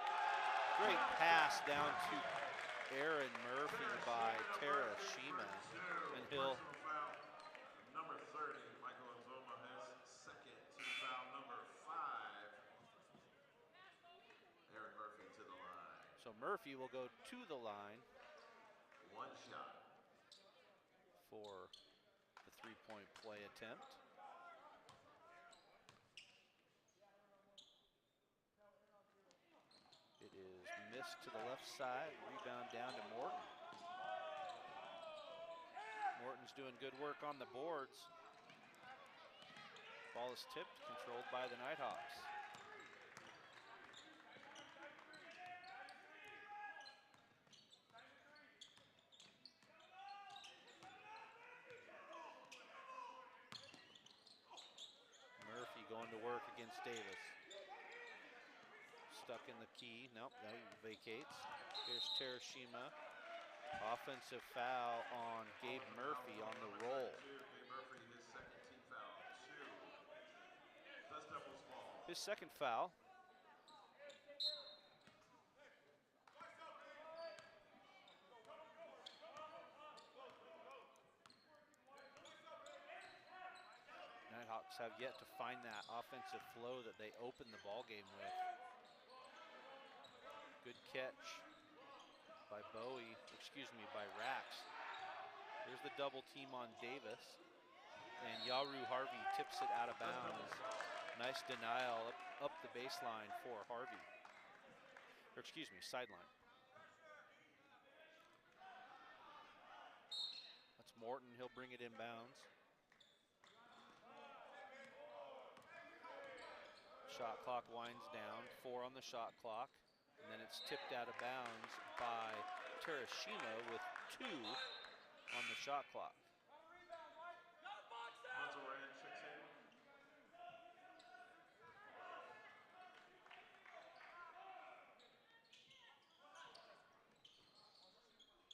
great pass down to Aaron Murphy by Terashima. And he'll Personal foul, number 30, Michael Azuma, his second, team foul number 5. Aaron Murphy to the line. So Murphy will go to the line 1 shot. for the three-point play attempt. It is missed to the left side, rebound down to Morton. Morton's doing good work on the boards. Ball is tipped, controlled by the Nighthawks. Murphy going to work against Davis. Stuck in the key. Nope, that vacates. Here's Terashima. Offensive foul on Gabe Murphy on the roll. Gabe Murphy, his second, team foul 2. Dust Devils ball. His second foul. Nighthawks have yet to find that offensive flow that they opened the ball game with. Good catch by by Rax. Here's the double team on Davis. And Yaru Harvey tips it out of bounds. Nice denial up the baseline for Harvey. Or sideline. That's Morton, he'll bring it inbounds. Shot clock winds down, 4 on the shot clock. And then it's tipped out of bounds by Terashima with 2 on the shot clock.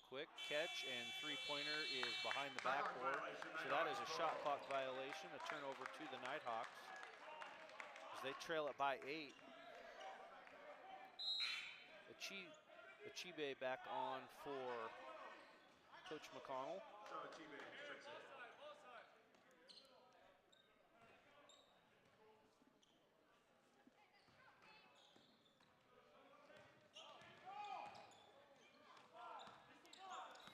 Quick catch and three-pointer is behind the backboard. So that is a shot clock violation, a turnover to the Nighthawks as they trail it by 8. Achibe back on for Coach McConnell.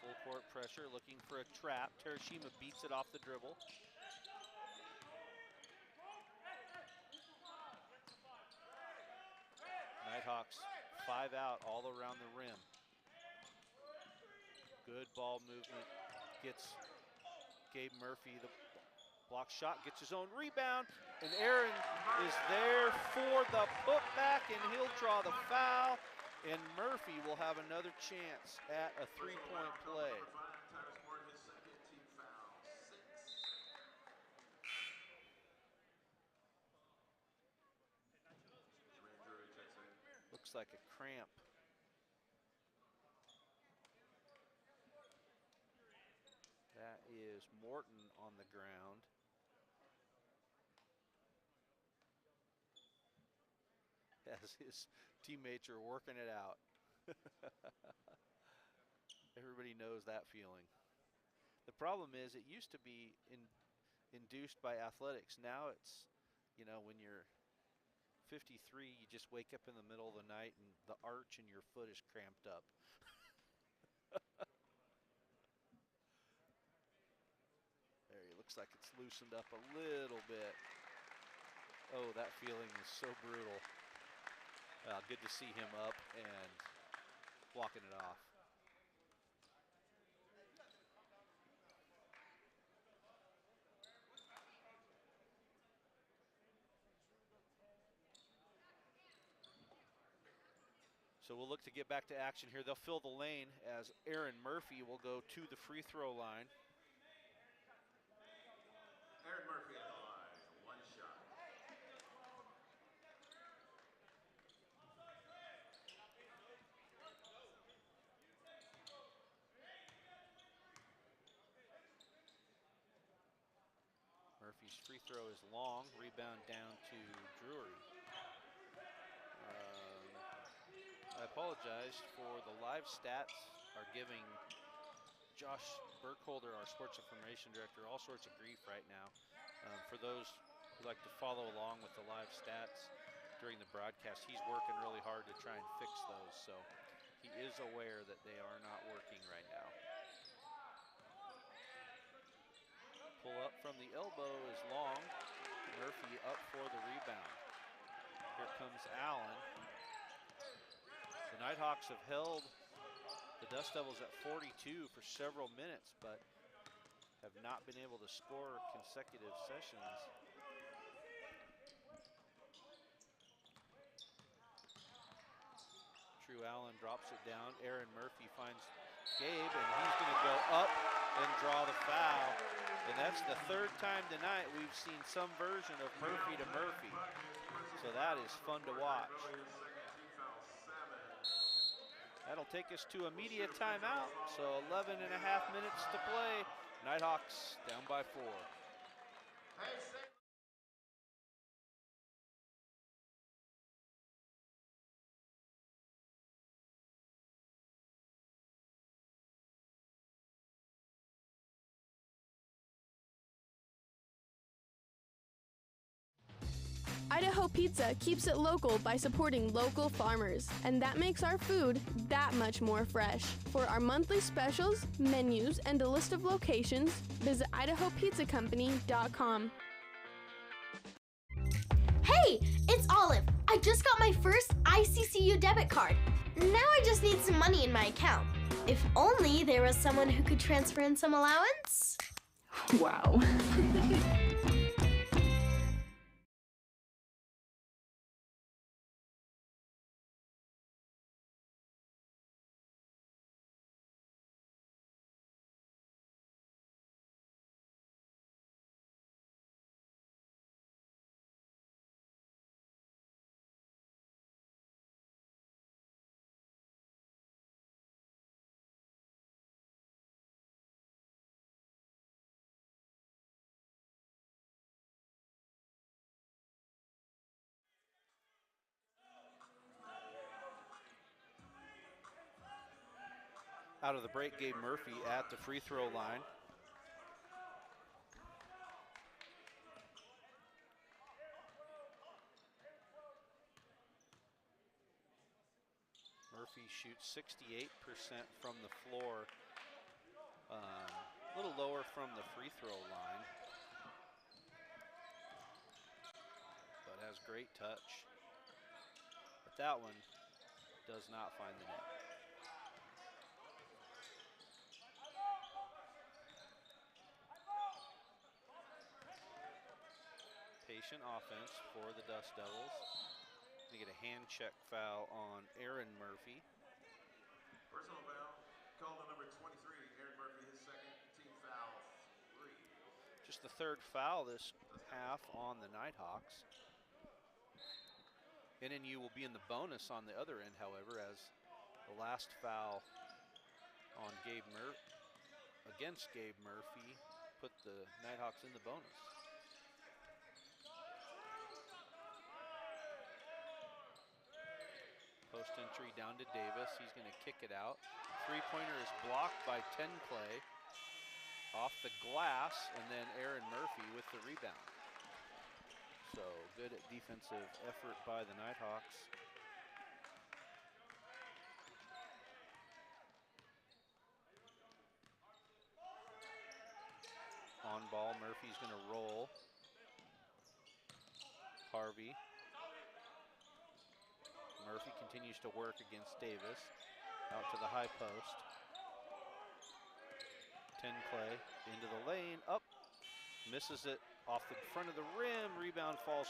Full court pressure, looking for a trap. Terashima beats it off the dribble. Nighthawks 5 out all around the rim. Good ball movement. Gets Gabe Murphy Block shot, gets his own rebound, and Aaron is there for the putback, and he'll draw the foul, and Murphy will have another chance at a three-point play. Looks like a cramp. That is Morton on the ground. As his teammates are working it out. Everybody knows that feeling. The problem is it used to be induced by athletics. Now it's, you know, when you're 53, you just wake up in the middle of the night and the arch in your foot is cramped up. There, he looks like it's loosened up a little bit. Oh, that feeling is so brutal. Good to see him up and walking it off. So we'll look to get back to action here. They'll fill the lane as Aaron Murphy will go to the free throw line. Aaron Murphy at the line, one shot. Murphy's free throw is long, rebound down to Drury. I apologize for the live stats are giving Josh Burkholder, our sports information director, all sorts of grief right now. For those who like to follow along with the live stats during the broadcast, he's working really hard to try and fix those. So he is aware that they are not working right now. Pull up from the elbow is long. Murphy up for the rebound. Here comes Allen. The Nighthawks have held the Dust Devils at 42 for several minutes, but have not been able to score consecutive sessions. True Allen drops it down. Aaron Murphy finds Gabe, and he's going to go up and draw the foul. And that's the third time tonight we've seen some version of Murphy to Murphy. So that is fun to watch. That'll take us to a media timeout. So 11 and a half minutes to play. Nighthawks down by 4. Idaho Pizza keeps it local by supporting local farmers, and that makes our food that much more fresh. For our monthly specials, menus, and a list of locations, visit IdahoPizzaCompany.com. Hey, it's Olive. I just got my first ICCU debit card. Now I just need some money in my account. If only there was someone who could transfer in some allowance. Wow. Out of the break, Gabe Murphy at the free throw line. Murphy shoots 68% from the floor, a little lower from the free throw line, but has great touch. But that one does not find the net. Patient offense for the Dust Devils. They get a hand check foul on Aaron Murphy. Personal foul called on number 23, Aaron Murphy, his second, team foul 3. Just the third foul this half on the Nighthawks. NNU will be in the bonus on the other end, however, as the last foul on against Gabe Murphy put the Nighthawks in the bonus. Post entry down to Davis. He's going to kick it out. Three-pointer is blocked by Clay off the glass, and then Aaron Murphy with the rebound. So good defensive effort by the Nighthawks. On ball, Murphy's going to roll. Harvey. Murphy continues to work against Davis. Out to the high post. Clay into the lane, up. Misses it off the front of the rim. Rebound falls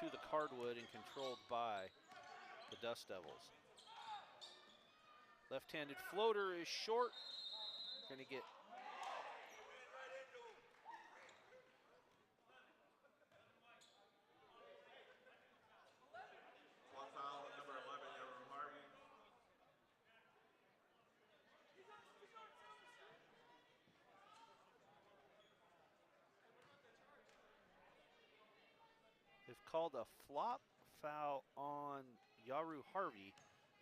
to the cardwood and controlled by the Dust Devils. Left-handed floater is short. Going to get One foul on number 11, Aaron Harvey. They've called a flop foul on Yaru Harvey,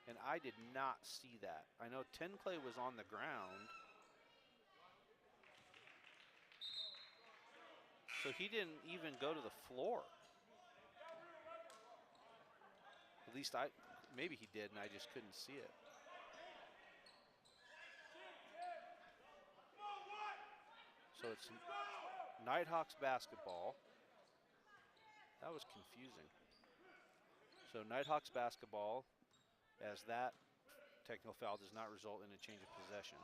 and I did not see that. I know Clay was on the ground. So he didn't even go to the floor. At least maybe he did and I just couldn't see it. So it's Nighthawks basketball. That was confusing. So Nighthawks basketball, as that technical foul does not result in a change of possession.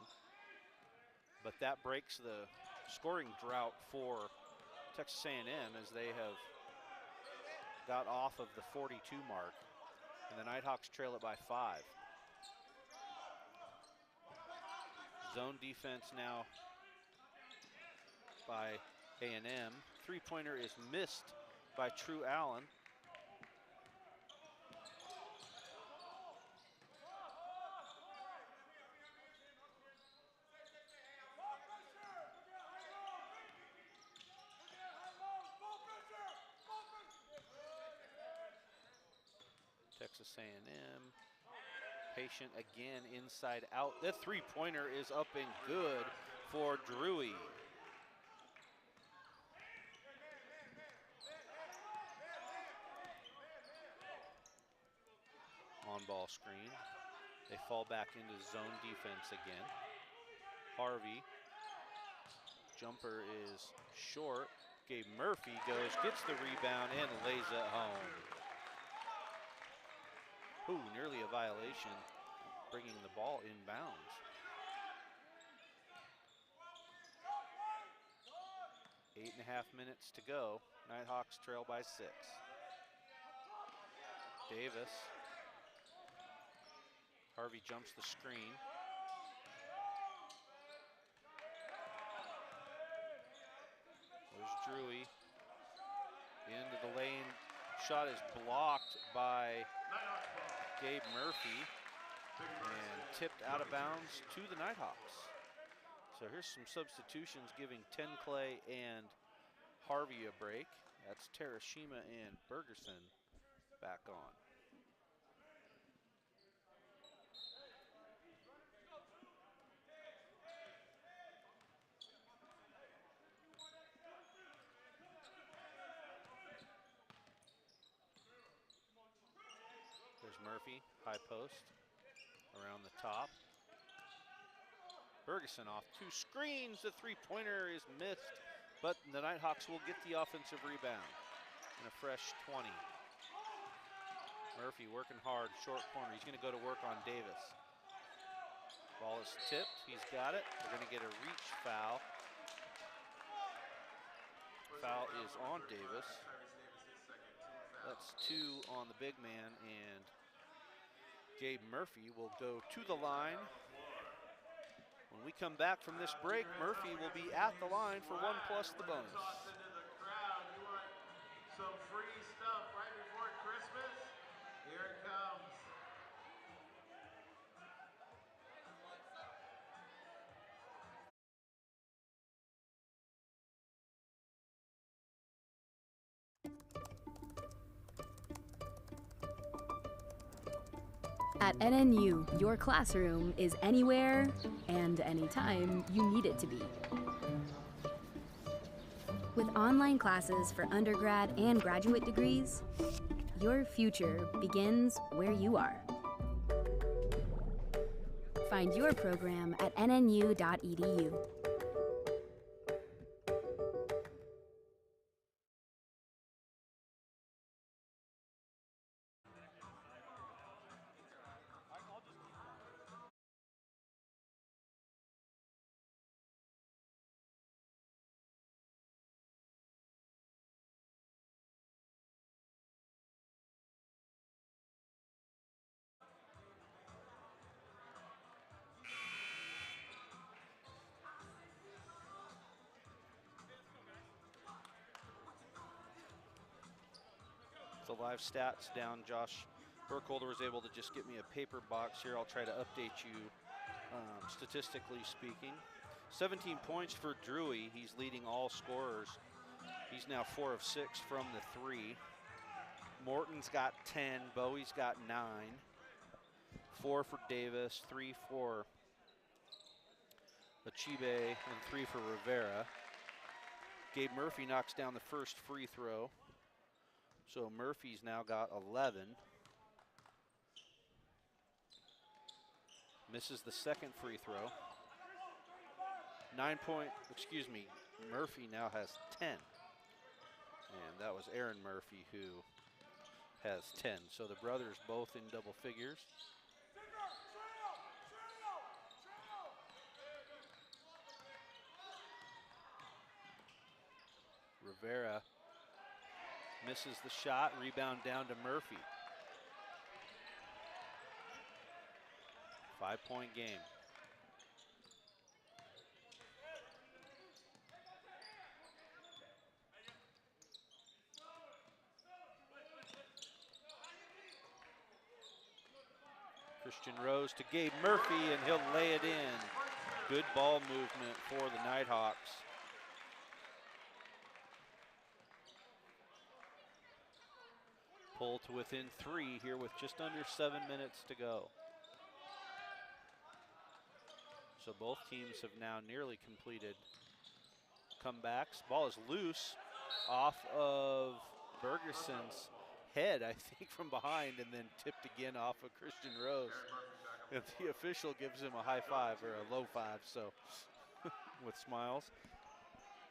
But that breaks the scoring drought for Texas A&M as they have got off of the 42 mark. And the Nighthawks trail it by 5. Zone defense now by A&M. Three-pointer is missed by True Allen. Texas A&M, patient again, inside out. That three-pointer is up and good for Drewy. On-ball screen. They fall back into zone defense again. Harvey, jumper is short. Gabe Murphy gets the rebound and lays it home. Ooh, nearly a violation, bringing the ball inbounds. 8.5 minutes to go. Nighthawks trail by 6. Davis. Harvey jumps the screen. There's Drewy. Into the lane. Shot is blocked by Gabe Murphy and tipped out of bounds to the Nighthawks. So here's some substitutions giving Clay and Harvey a break. That's Terashima and Bergerson back on. There's Murphy, high post, around the top. Bergerson off 2 screens. The three-pointer is missed, but the Nighthawks will get the offensive rebound and a fresh 20. Murphy working hard, short corner. He's going to go to work on Davis. Ball is tipped. He's got it. They're going to get a reach foul. Foul is on Davis. That's 2 on the big man, and Gabe Murphy will go to the line. When we come back from this break, Murphy will be at the line for 1 plus the bonus. Toss into the crowd. You want some free stuff right before Christmas? Here it comes. At NNU, your classroom is anywhere and anytime you need it to be. With online classes for undergrad and graduate degrees, your future begins where you are. Find your program at nnu.edu. The live stats down. Josh Burkholder was able to just get me a paper box here. I'll try to update you statistically speaking. 17 points for Drewy. He's leading all scorers. He's now 4 of 6 from the 3. Morton's got 10. Bowie's got 9. 4 for Davis, 3 for Achibe, and 3 for Rivera. Gabe Murphy knocks down the first free throw. So Murphy's now got 11. Misses the second free throw. Murphy now has 10. And that was Aaron Murphy who has 10. So the brothers both in double figures. Rivera misses the shot, rebound down to Murphy. 5-point game. Christian Rose to Gabe Murphy, and he'll lay it in. Good ball movement for the Nighthawks. Pull to within 3 here with just under 7 minutes to go. So both teams have now nearly completed comebacks. Ball is loose off of Bergerson's head, I think, from behind, and then tipped again off of Christian Rose. And the official gives him a high five, or a low five, so with smiles.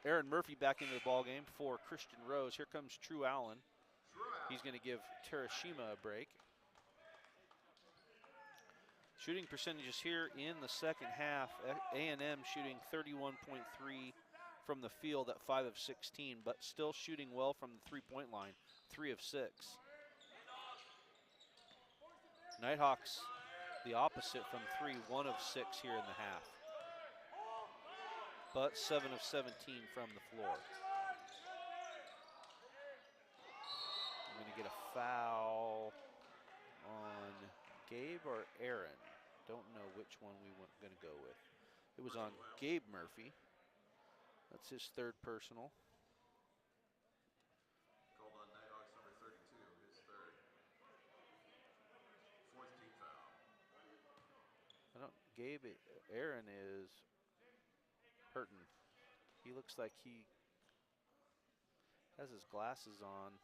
Aaron Murphy back into the ball game for Christian Rose. Here comes True Allen. He's going to give Terashima a break. Shooting percentages here in the second half. A&M shooting 31.3 from the field at 5 of 16, but still shooting well from the three-point line, 3 of 6. Nighthawks the opposite from 3, 1 of 6 here in the half, but 7 of 17 from the floor. I'm going to get a foul on Gabe or Aaron. Don't know which one we were going to go with. It was on Gabe Murphy. That's his third personal. Called on Nighthawks number 32, his third. 4th team foul. Aaron is hurting. He looks like he has his glasses on.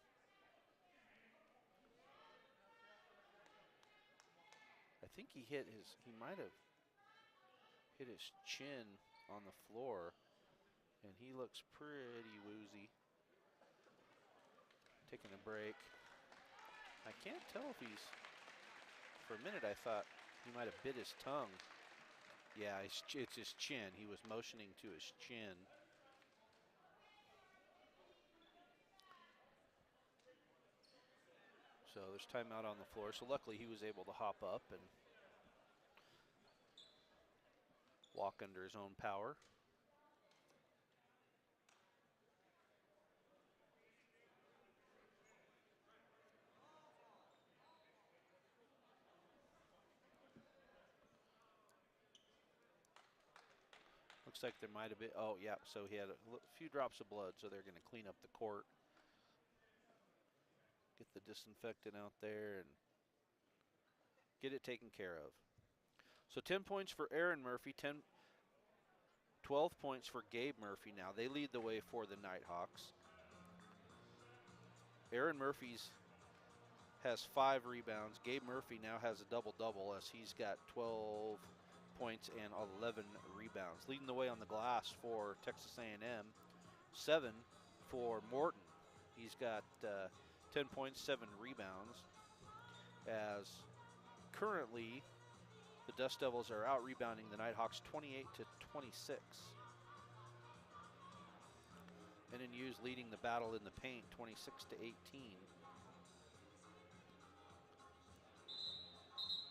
I think he might have hit his chin on the floor, and he looks pretty woozy. Taking a break. I can't tell if for a minute I thought he might have bit his tongue. Yeah, it's his chin. He was motioning to his chin. So there's timeout on the floor. So luckily he was able to hop up and walk under his own power. Looks like there might have been, oh yeah, so he had a few drops of blood, so they're going to clean up the court. Get the disinfectant out there and get it taken care of. So 10 points for Aaron Murphy, 12 points for Gabe Murphy now. They lead the way for the Nighthawks. Aaron Murphy's has 5 rebounds. Gabe Murphy now has a double-double as he's got 12 points and 11 rebounds. Leading the way on the glass for Texas A&M, 7 for Morton. He's got 10 points, 7 rebounds, as currently the Dust Devils are out-rebounding the Nighthawks 28-26. NNU's leading the battle in the paint 26-18.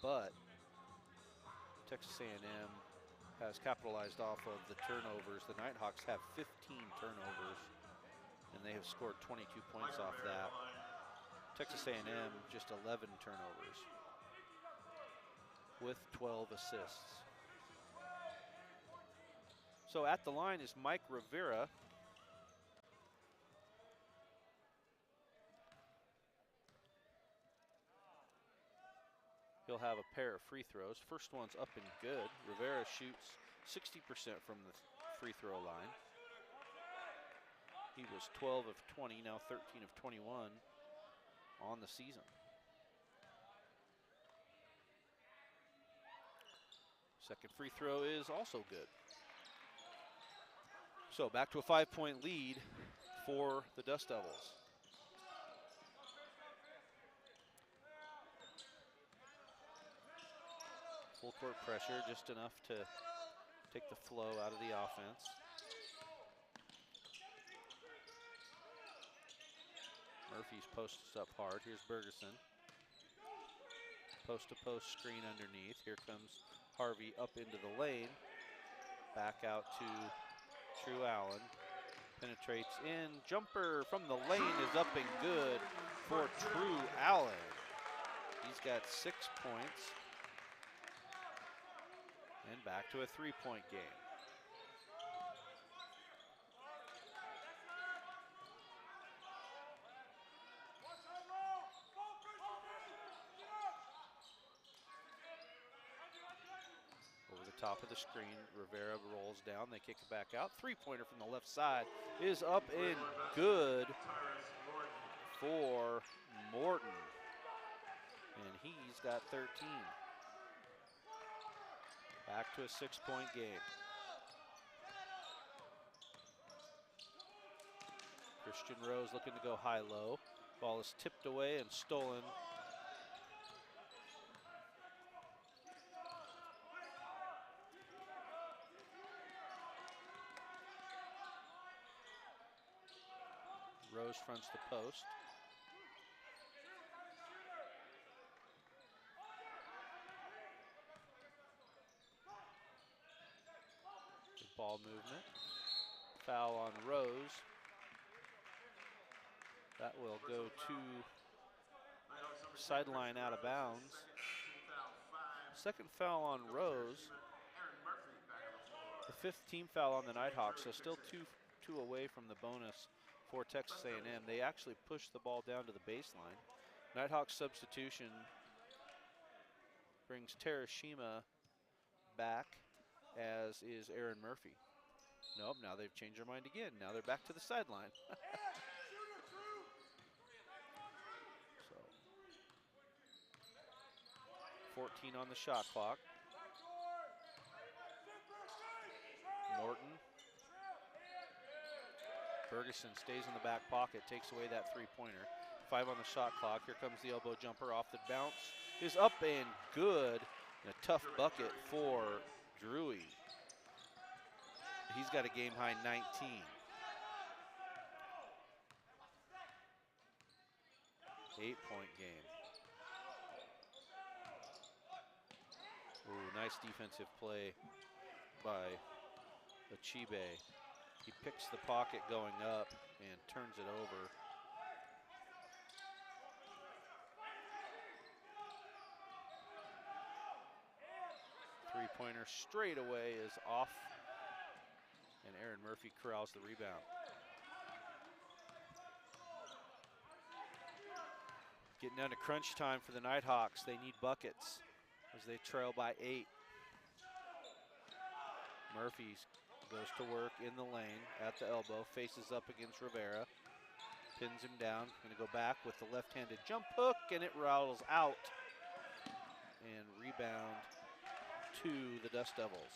But Texas A&M has capitalized off of the turnovers. The Nighthawks have 15 turnovers, and they have scored 22 points off that. Texas A&M just 11 turnovers with 12 assists. So at the line is Mike Rivera. He'll have a pair of free throws. First one's up and good. Rivera shoots 60% from the free throw line. He was 12 of 20, now 13 of 21 on the season. Second free throw is also good. So back to a 5-point lead for the Dust Devils. Full court pressure, just enough to take the flow out of the offense. Murphy's posts up hard. Here's Bergeson. Post-to-post screen underneath. Here comes Harvey up into the lane. Back out to True Allen. Penetrates in. Jumper from the lane is up and good for True Allen. He's got 6 points. And back to a 3-point game. Over the top of the screen, Rivera rolls down. They kick it back out. 3-pointer from the left side is up and good for Morton. And he's got 13. Back to a 6-point game. Christian Rose looking to go high-low. Ball is tipped away and stolen. Rose fronts the post. Ball movement. Foul on Rose. That will go to sideline out of bounds. Second foul on Rose. The 5th team foul on the Nighthawks, so still two away from the bonus for Texas A&M. They actually pushed the ball down to the baseline. Nighthawks substitution brings Terashima back, as is Aaron Murphy. Nope, now they've changed their mind again. Now they're back to the sideline. So, 14 on the shot clock. Morton. Ferguson stays in the back pocket, takes away that 3-pointer. 5 on the shot clock. Here comes the elbow jumper off the bounce. Is up and good. And a tough bucket for Drewy. He's got a game-high 19. Eight-point game. Ooh, nice defensive play by Achibe. He picks the pocket going up and turns it over. Three-pointer straight away is off, and Aaron Murphy corrals the rebound. Getting down to crunch time for the Nighthawks. They need buckets as they trail by 8. Murphy goes to work in the lane at the elbow, faces up against Rivera, pins him down, gonna go back with the left-handed jump hook, and it rattles out. And rebound to the Dust Devils.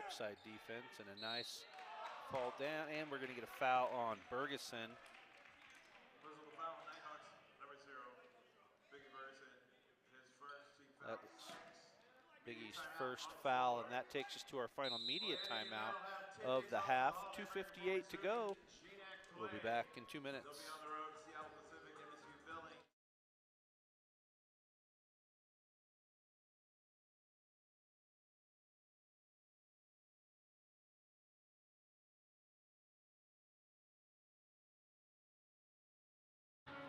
Side defense and a nice fall down, and we're going to get a foul on Bergeson. Personal foul, Nighthawks, number 0. Biggie Bergeson, his first team foul. That's Biggie's first foul, and that takes us to our final media timeout of the half. 2:58 to go. We'll be back in 2 minutes. They'll be on the road, Seattle Pacific, MSU Philly.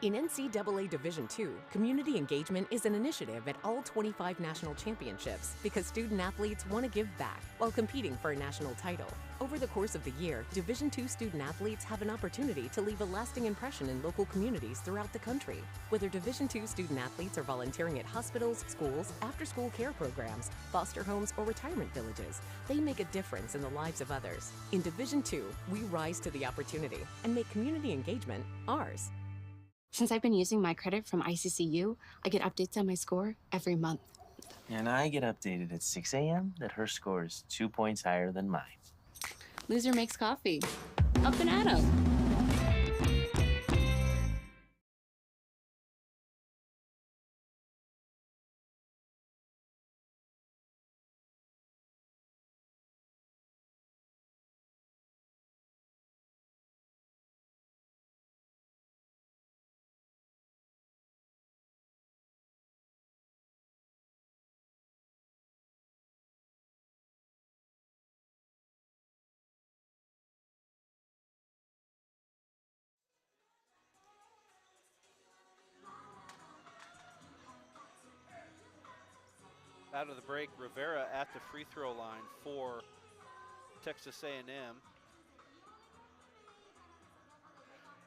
In NCAA Division II, community engagement is an initiative at all 25 national championships because student-athletes want to give back while competing for a national title. Over the course of the year, Division II student-athletes have an opportunity to leave a lasting impression in local communities throughout the country. Whether Division II student-athletes are volunteering at hospitals, schools, after-school care programs, foster homes, or retirement villages, they make a difference in the lives of others. In Division II, we rise to the opportunity and make community engagement ours. Since I've been using my credit from ICCU, I get updates on my score every month. And I get updated at 6 a.m. that her score is 2 points higher than mine. Loser makes coffee. Up and at 'em. Out of the break, Rivera at the free throw line for Texas A&M.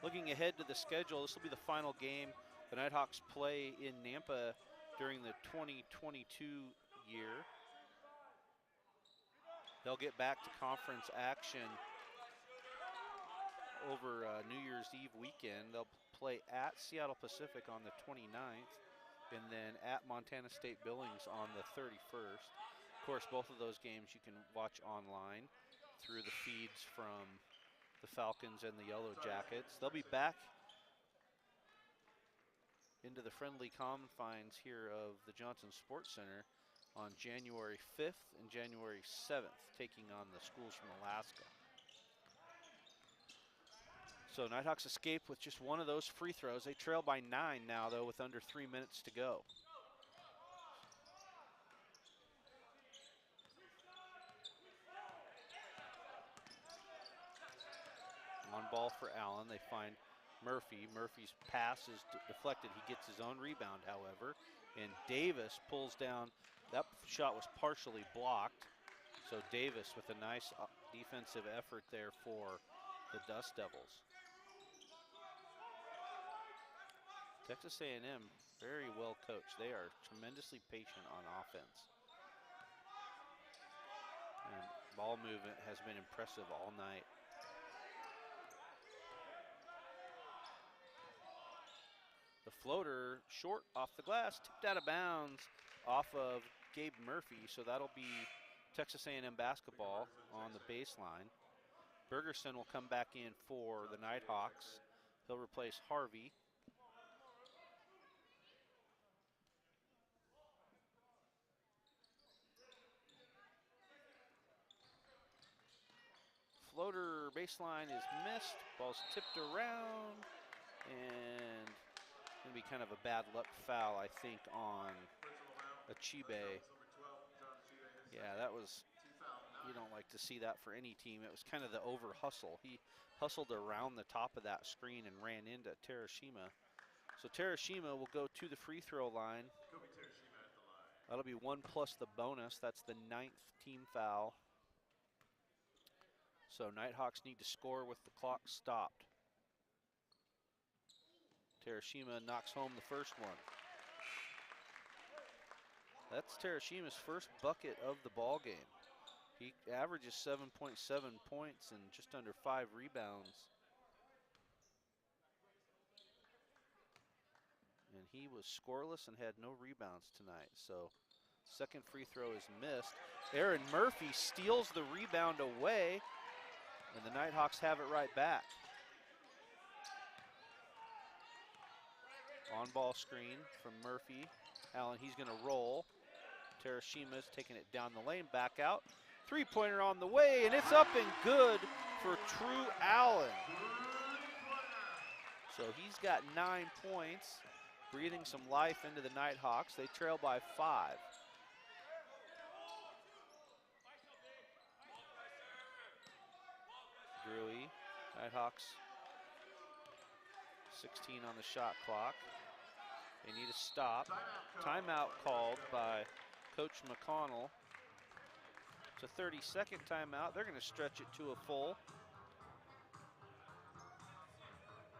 Looking ahead to the schedule, this will be the final game the Nighthawks play in Nampa during the 2022 year. They'll get back to conference action over New Year's Eve weekend. They'll play at Seattle Pacific on the 29th. And then at Montana State Billings on the 31st. Of course, both of those games you can watch online through the feeds from the Falcons and the Yellow Jackets. They'll be back into the friendly confines here of the Johnson Sports Center on January 5th and January 7th, taking on the schools from Alaska. So Nighthawks escape with just one of those free throws. They trail by 9 now, though, with under 3 minutes to go. On ball for Allen. They find Murphy. Murphy's pass is deflected. He gets his own rebound, however. And Davis pulls down. That shot was partially blocked. So Davis with a nice defensive effort there for the Dust Devils. Texas A&M, very well coached. They are tremendously patient on offense. And ball movement has been impressive all night. The floater short off the glass, tipped out of bounds off of Gabe Murphy, so that'll be Texas A&M basketball on the baseline. Bergerson will come back in for the Nighthawks. He'll replace Harvey. baseline is missed. Ball's tipped around, and gonna be kind of a bad luck foul, I think, on Achibe. Yeah, that was, you don't like to see that for any team. It was kind of the over hustle. He hustled around the top of that screen and ran into Terashima. So Terashima will go to the free throw line. That'll be 1 plus the bonus. That's the 9th team foul. So Nighthawks need to score with the clock stopped. Terashima knocks home the first one. That's Terashima's first bucket of the ball game. He averages 7.7 points and just under 5 rebounds. And he was scoreless and had no rebounds tonight. So second free throw is missed. Aaron Murphy steals the rebound away, and the Nighthawks have it right back. On ball screen from Murphy. Allen, he's gonna roll. Terashima's taking it down the lane, back out. Three-pointer on the way, and it's up and good for True Allen. So he's got 9 points, breathing some life into the Nighthawks. They trail by 5. Drewy, Nighthawks, 16 on the shot clock. They need a stop. Timeout called by Coach McConnell. It's a 30-second timeout. They're going to stretch it to a full.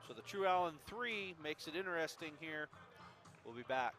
So the True Allen 3 makes it interesting here. We'll be back.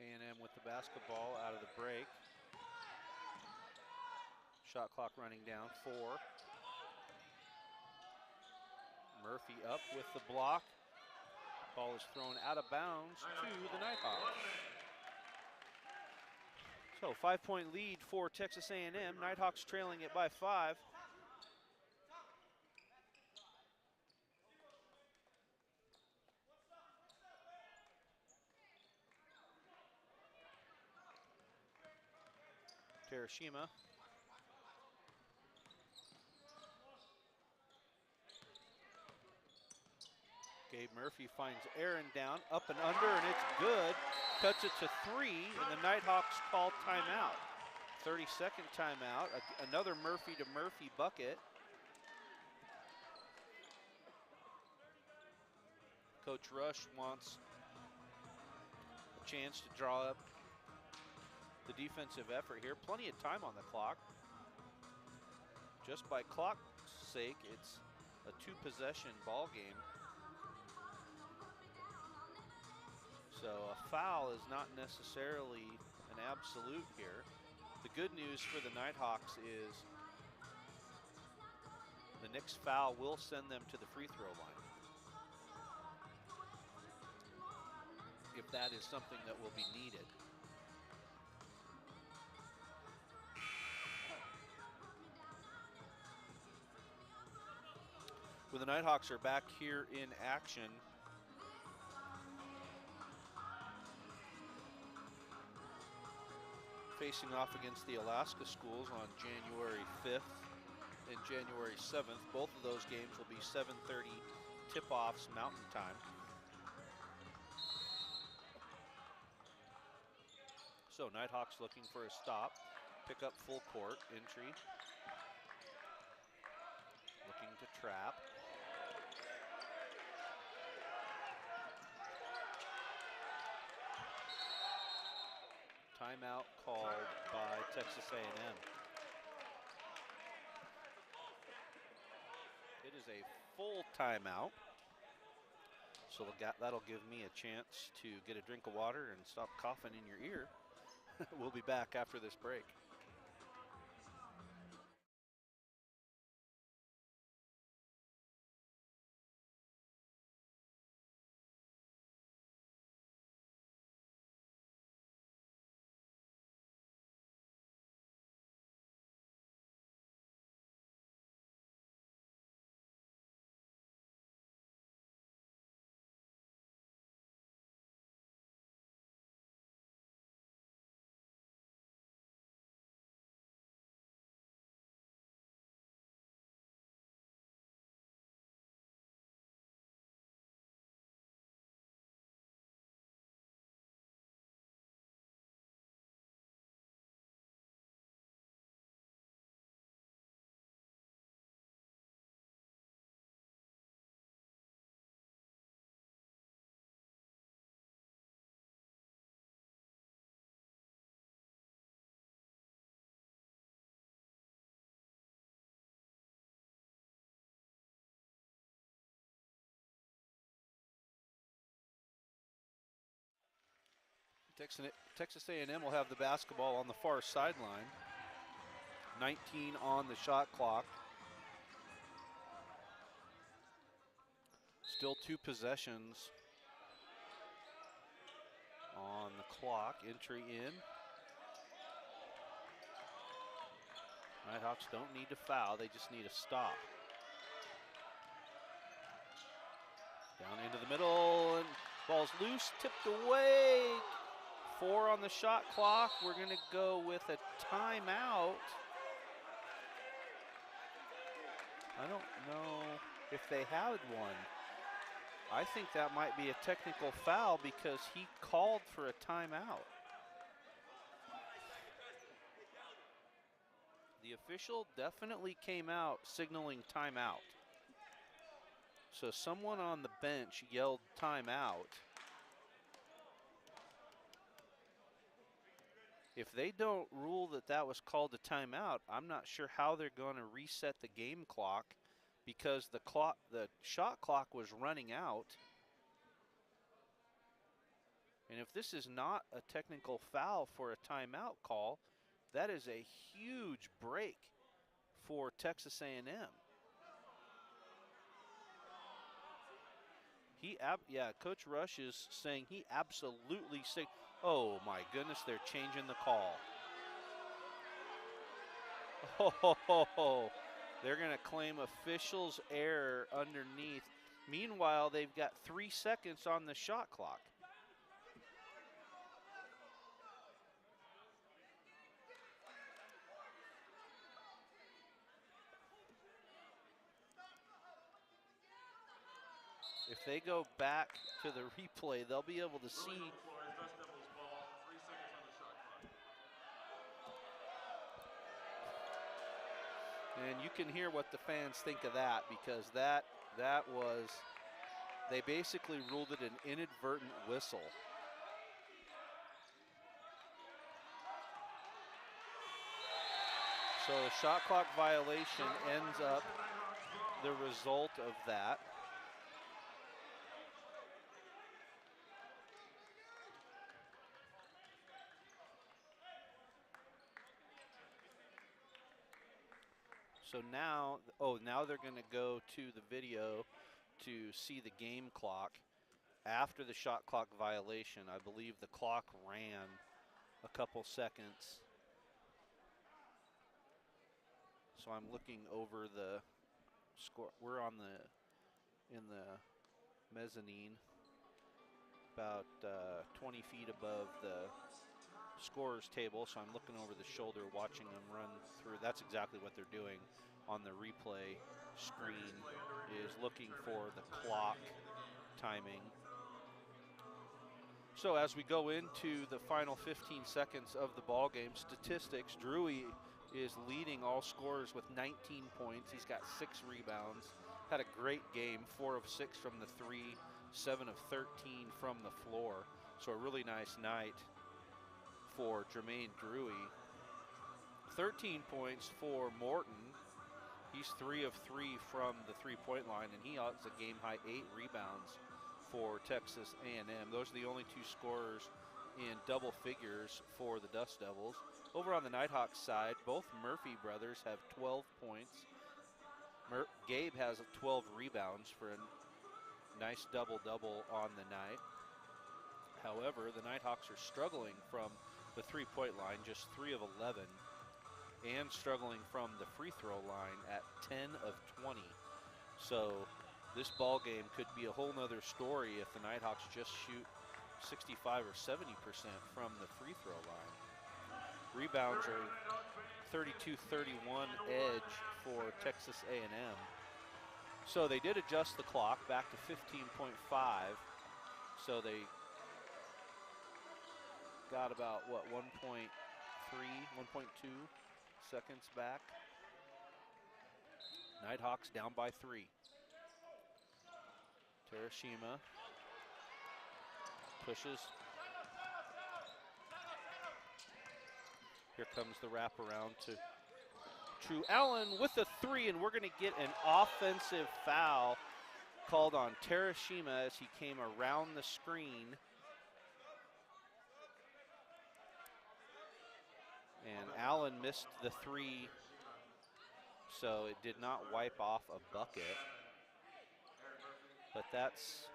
A&M with the basketball out of the break. Shot clock running down, 4. Murphy up with the block. Ball is thrown out of bounds to the Nighthawks. So 5-point lead for Texas A&M. Nighthawks trailing it by 5. Terashima. Gabe Murphy finds Aaron down, up and under, and it's good. Cuts it to 3, and the Nighthawks call timeout. 30-second timeout, another Murphy to Murphy bucket. Coach Rush wants a chance to draw up the defensive effort here. Plenty of time on the clock. Just by clock's sake, it's a 2-possession ball game. So a foul is not necessarily an absolute here. The good news for the Nighthawks is the next foul will send them to the free throw line. if that is something that will be needed. When the Nighthawks are back here in action, facing off against the Alaska schools on January 5th and January 7th. Both of those games will be 7:30 tip-offs Mountain Time. So Nighthawks looking for a stop, pick up full court entry, looking to trap. Timeout called by Texas A&M. It is a full timeout. So that'll give me a chance to get a drink of water and stop coughing in your ear. We'll be back after this break. Texas A&M will have the basketball on the far sideline. 19 on the shot clock. Still 2 possessions on the clock. Entry in. Nighthawks don't need to foul, they just need a stop. Down into the middle, and ball's loose, tipped away. 4 on the shot clock. We're going to go with a timeout. I don't know if they had one. I think that might be a technical foul because he called for a timeout. The official definitely came out signaling timeout. So someone on the bench yelled timeout. If they don't rule that that was called a timeout, I'm not sure how they're going to reset the game clock because the shot clock was running out. And if this is not a technical foul for a timeout call, that is a huge break for Texas A&M. Coach Rush is saying he absolutely oh my goodness, they're changing the call. They're going to claim officials' error underneath. Meanwhile, they've got 3 seconds on the shot clock. If they go back to the replay, they'll be able to see. And you can hear what the fans think of that because that was, they basically ruled it an inadvertent whistle. So a shot clock violation ends up the result of that. So now they're going to go to the video to see the game clock. after the shot clock violation. I believe the clock ran a couple seconds. So I'm looking over the score. We're on in the mezzanine, about 20 feet above the scorer's table. So I'm looking over the shoulder, watching them run through. That's exactly what they're doing on the replay screen, is looking for the clock timing. So as we go into the final 15 seconds of the ball game, statistics, Drewy is leading all scorers with 19 points. He's got 6 rebounds. Had a great game, 4 of 6 from the 3, 7 of 13 from the floor. So a really nice night for Jermaine Drewy. 13 points for Morton. He's 3 of 3 from the three-point line, and he has a game-high 8 rebounds for Texas A&M. Those are the only 2 scorers in double figures for the Dust Devils. Over on the Nighthawks side, both Murphy brothers have 12 points. Gabe has 12 rebounds for a nice double-double on the night. However, the Nighthawks are struggling from the three-point line, just 3 of 11, and struggling from the free throw line at 10 of 20. So this ball game could be a whole nother story if the Nighthawks just shoot 65 or 70% from the free throw line. Rebounds are 32-31 edge for Texas A&M. So they did adjust the clock back to 15.5. So they got about, what, 1.3, 1.2 seconds back. Nighthawks down by 3. Terashima pushes. Here comes the wraparound to True Allen with a 3, and we're going to get an offensive foul called on Terashima as he came around the screen. And Allen missed the 3, so it did not wipe off a bucket. But that's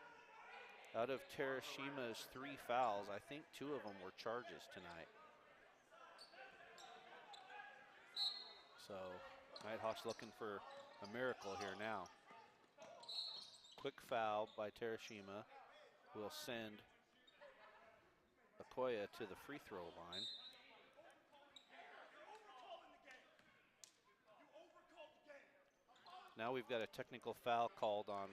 out of Terashima's 3 fouls. I think 2 of them were charges tonight. So Nighthawks looking for a miracle here now. Quick foul by Terashima will send Okoye to the free throw line. Now we've got a technical foul called on.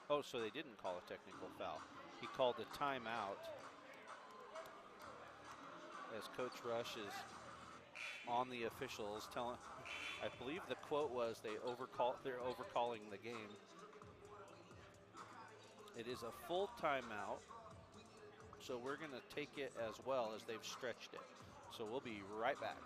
Oh, so they didn't call a technical foul. He called a timeout as Coach Rush is on the officials telling, I believe the quote was they're overcalling the game. It is a full timeout, so we're going to take it as well as they've stretched it. So we'll be right back.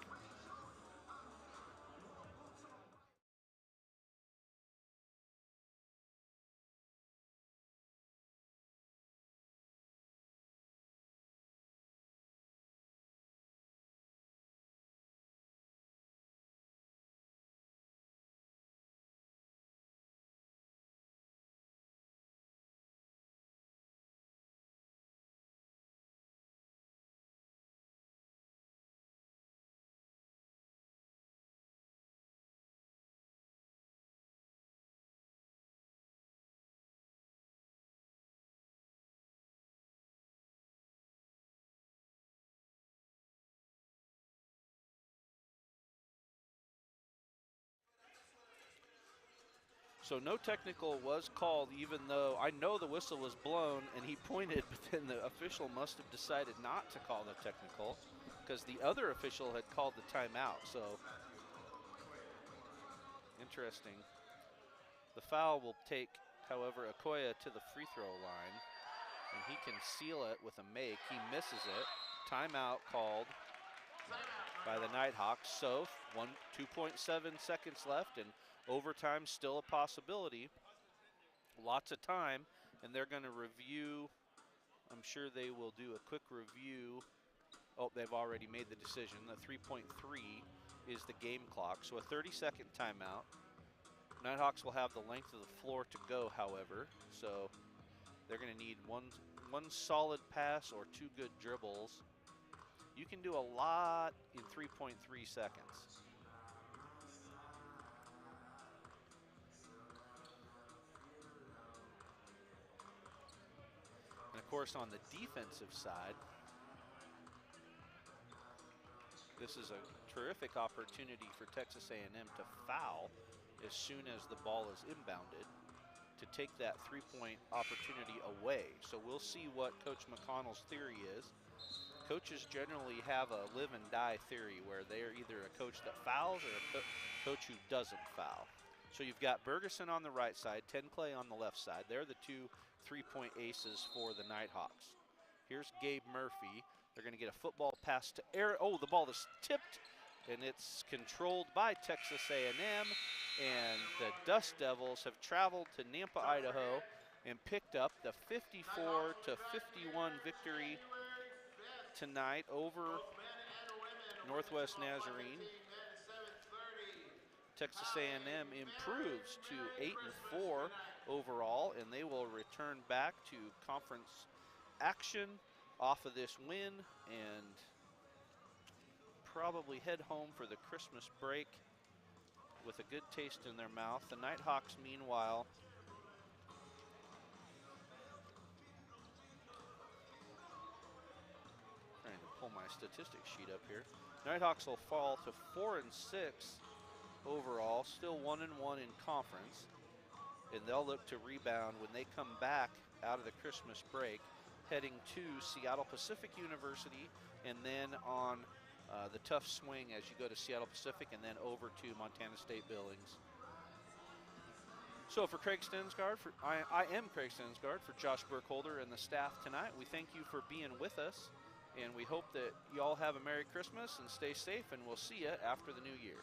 So no technical was called, even though I know the whistle was blown and he pointed, but then the official must have decided not to call the technical because the other official had called the timeout. So interesting. The foul will take, however, Okoye to the free throw line, and he can seal it with a make. He misses it. Timeout called by the Nighthawks. So 2.7 seconds left, and overtime still a possibility. Lots of time, and they're going to review. I'm sure they will do a quick review. Oh, they've already made the decision. The 3.3 is the game clock, so a 30-second timeout. Nighthawks will have the length of the floor to go, however, so they're going to need one solid pass or 2 good dribbles. You can do a lot in 3.3 seconds. And of course, on the defensive side, this is a terrific opportunity for Texas A&M to foul as soon as the ball is inbounded to take that 3-point opportunity away. So we'll see what Coach McConnell's theory is. Coaches generally have a live and die theory where they're either a coach that fouls or a coach who doesn't foul. So you've got Bergeson on the right side, Ten Clay on the left side. They're the 2 3-point aces for the Nighthawks. Here's Gabe Murphy. They're going to get a football pass to Eric. Oh, the ball is tipped, and it's controlled by Texas A&M. And the Dust Devils have traveled to Nampa, Idaho, and picked up the 54-51 victory tonight over Northwest Nazarene. Texas A&M improves to 8-4 overall, and they will return back to conference action off of this win and probably head home for the Christmas break with a good taste in their mouth. The Nighthawks, meanwhile, trying to pull my statistics sheet up here. Nighthawks will fall to 4-6 overall, still 1-1 in conference, and they'll look to rebound when they come back out of the Christmas break, heading to Seattle Pacific University, and then on the tough swing as you go to Seattle Pacific and then over to Montana State Billings. So for Craig Stensgaard, I am Craig Stensgaard, for Josh Burkholder and the staff tonight, we thank you for being with us, and we hope that you all have a Merry Christmas and stay safe, and we'll see you after the new year.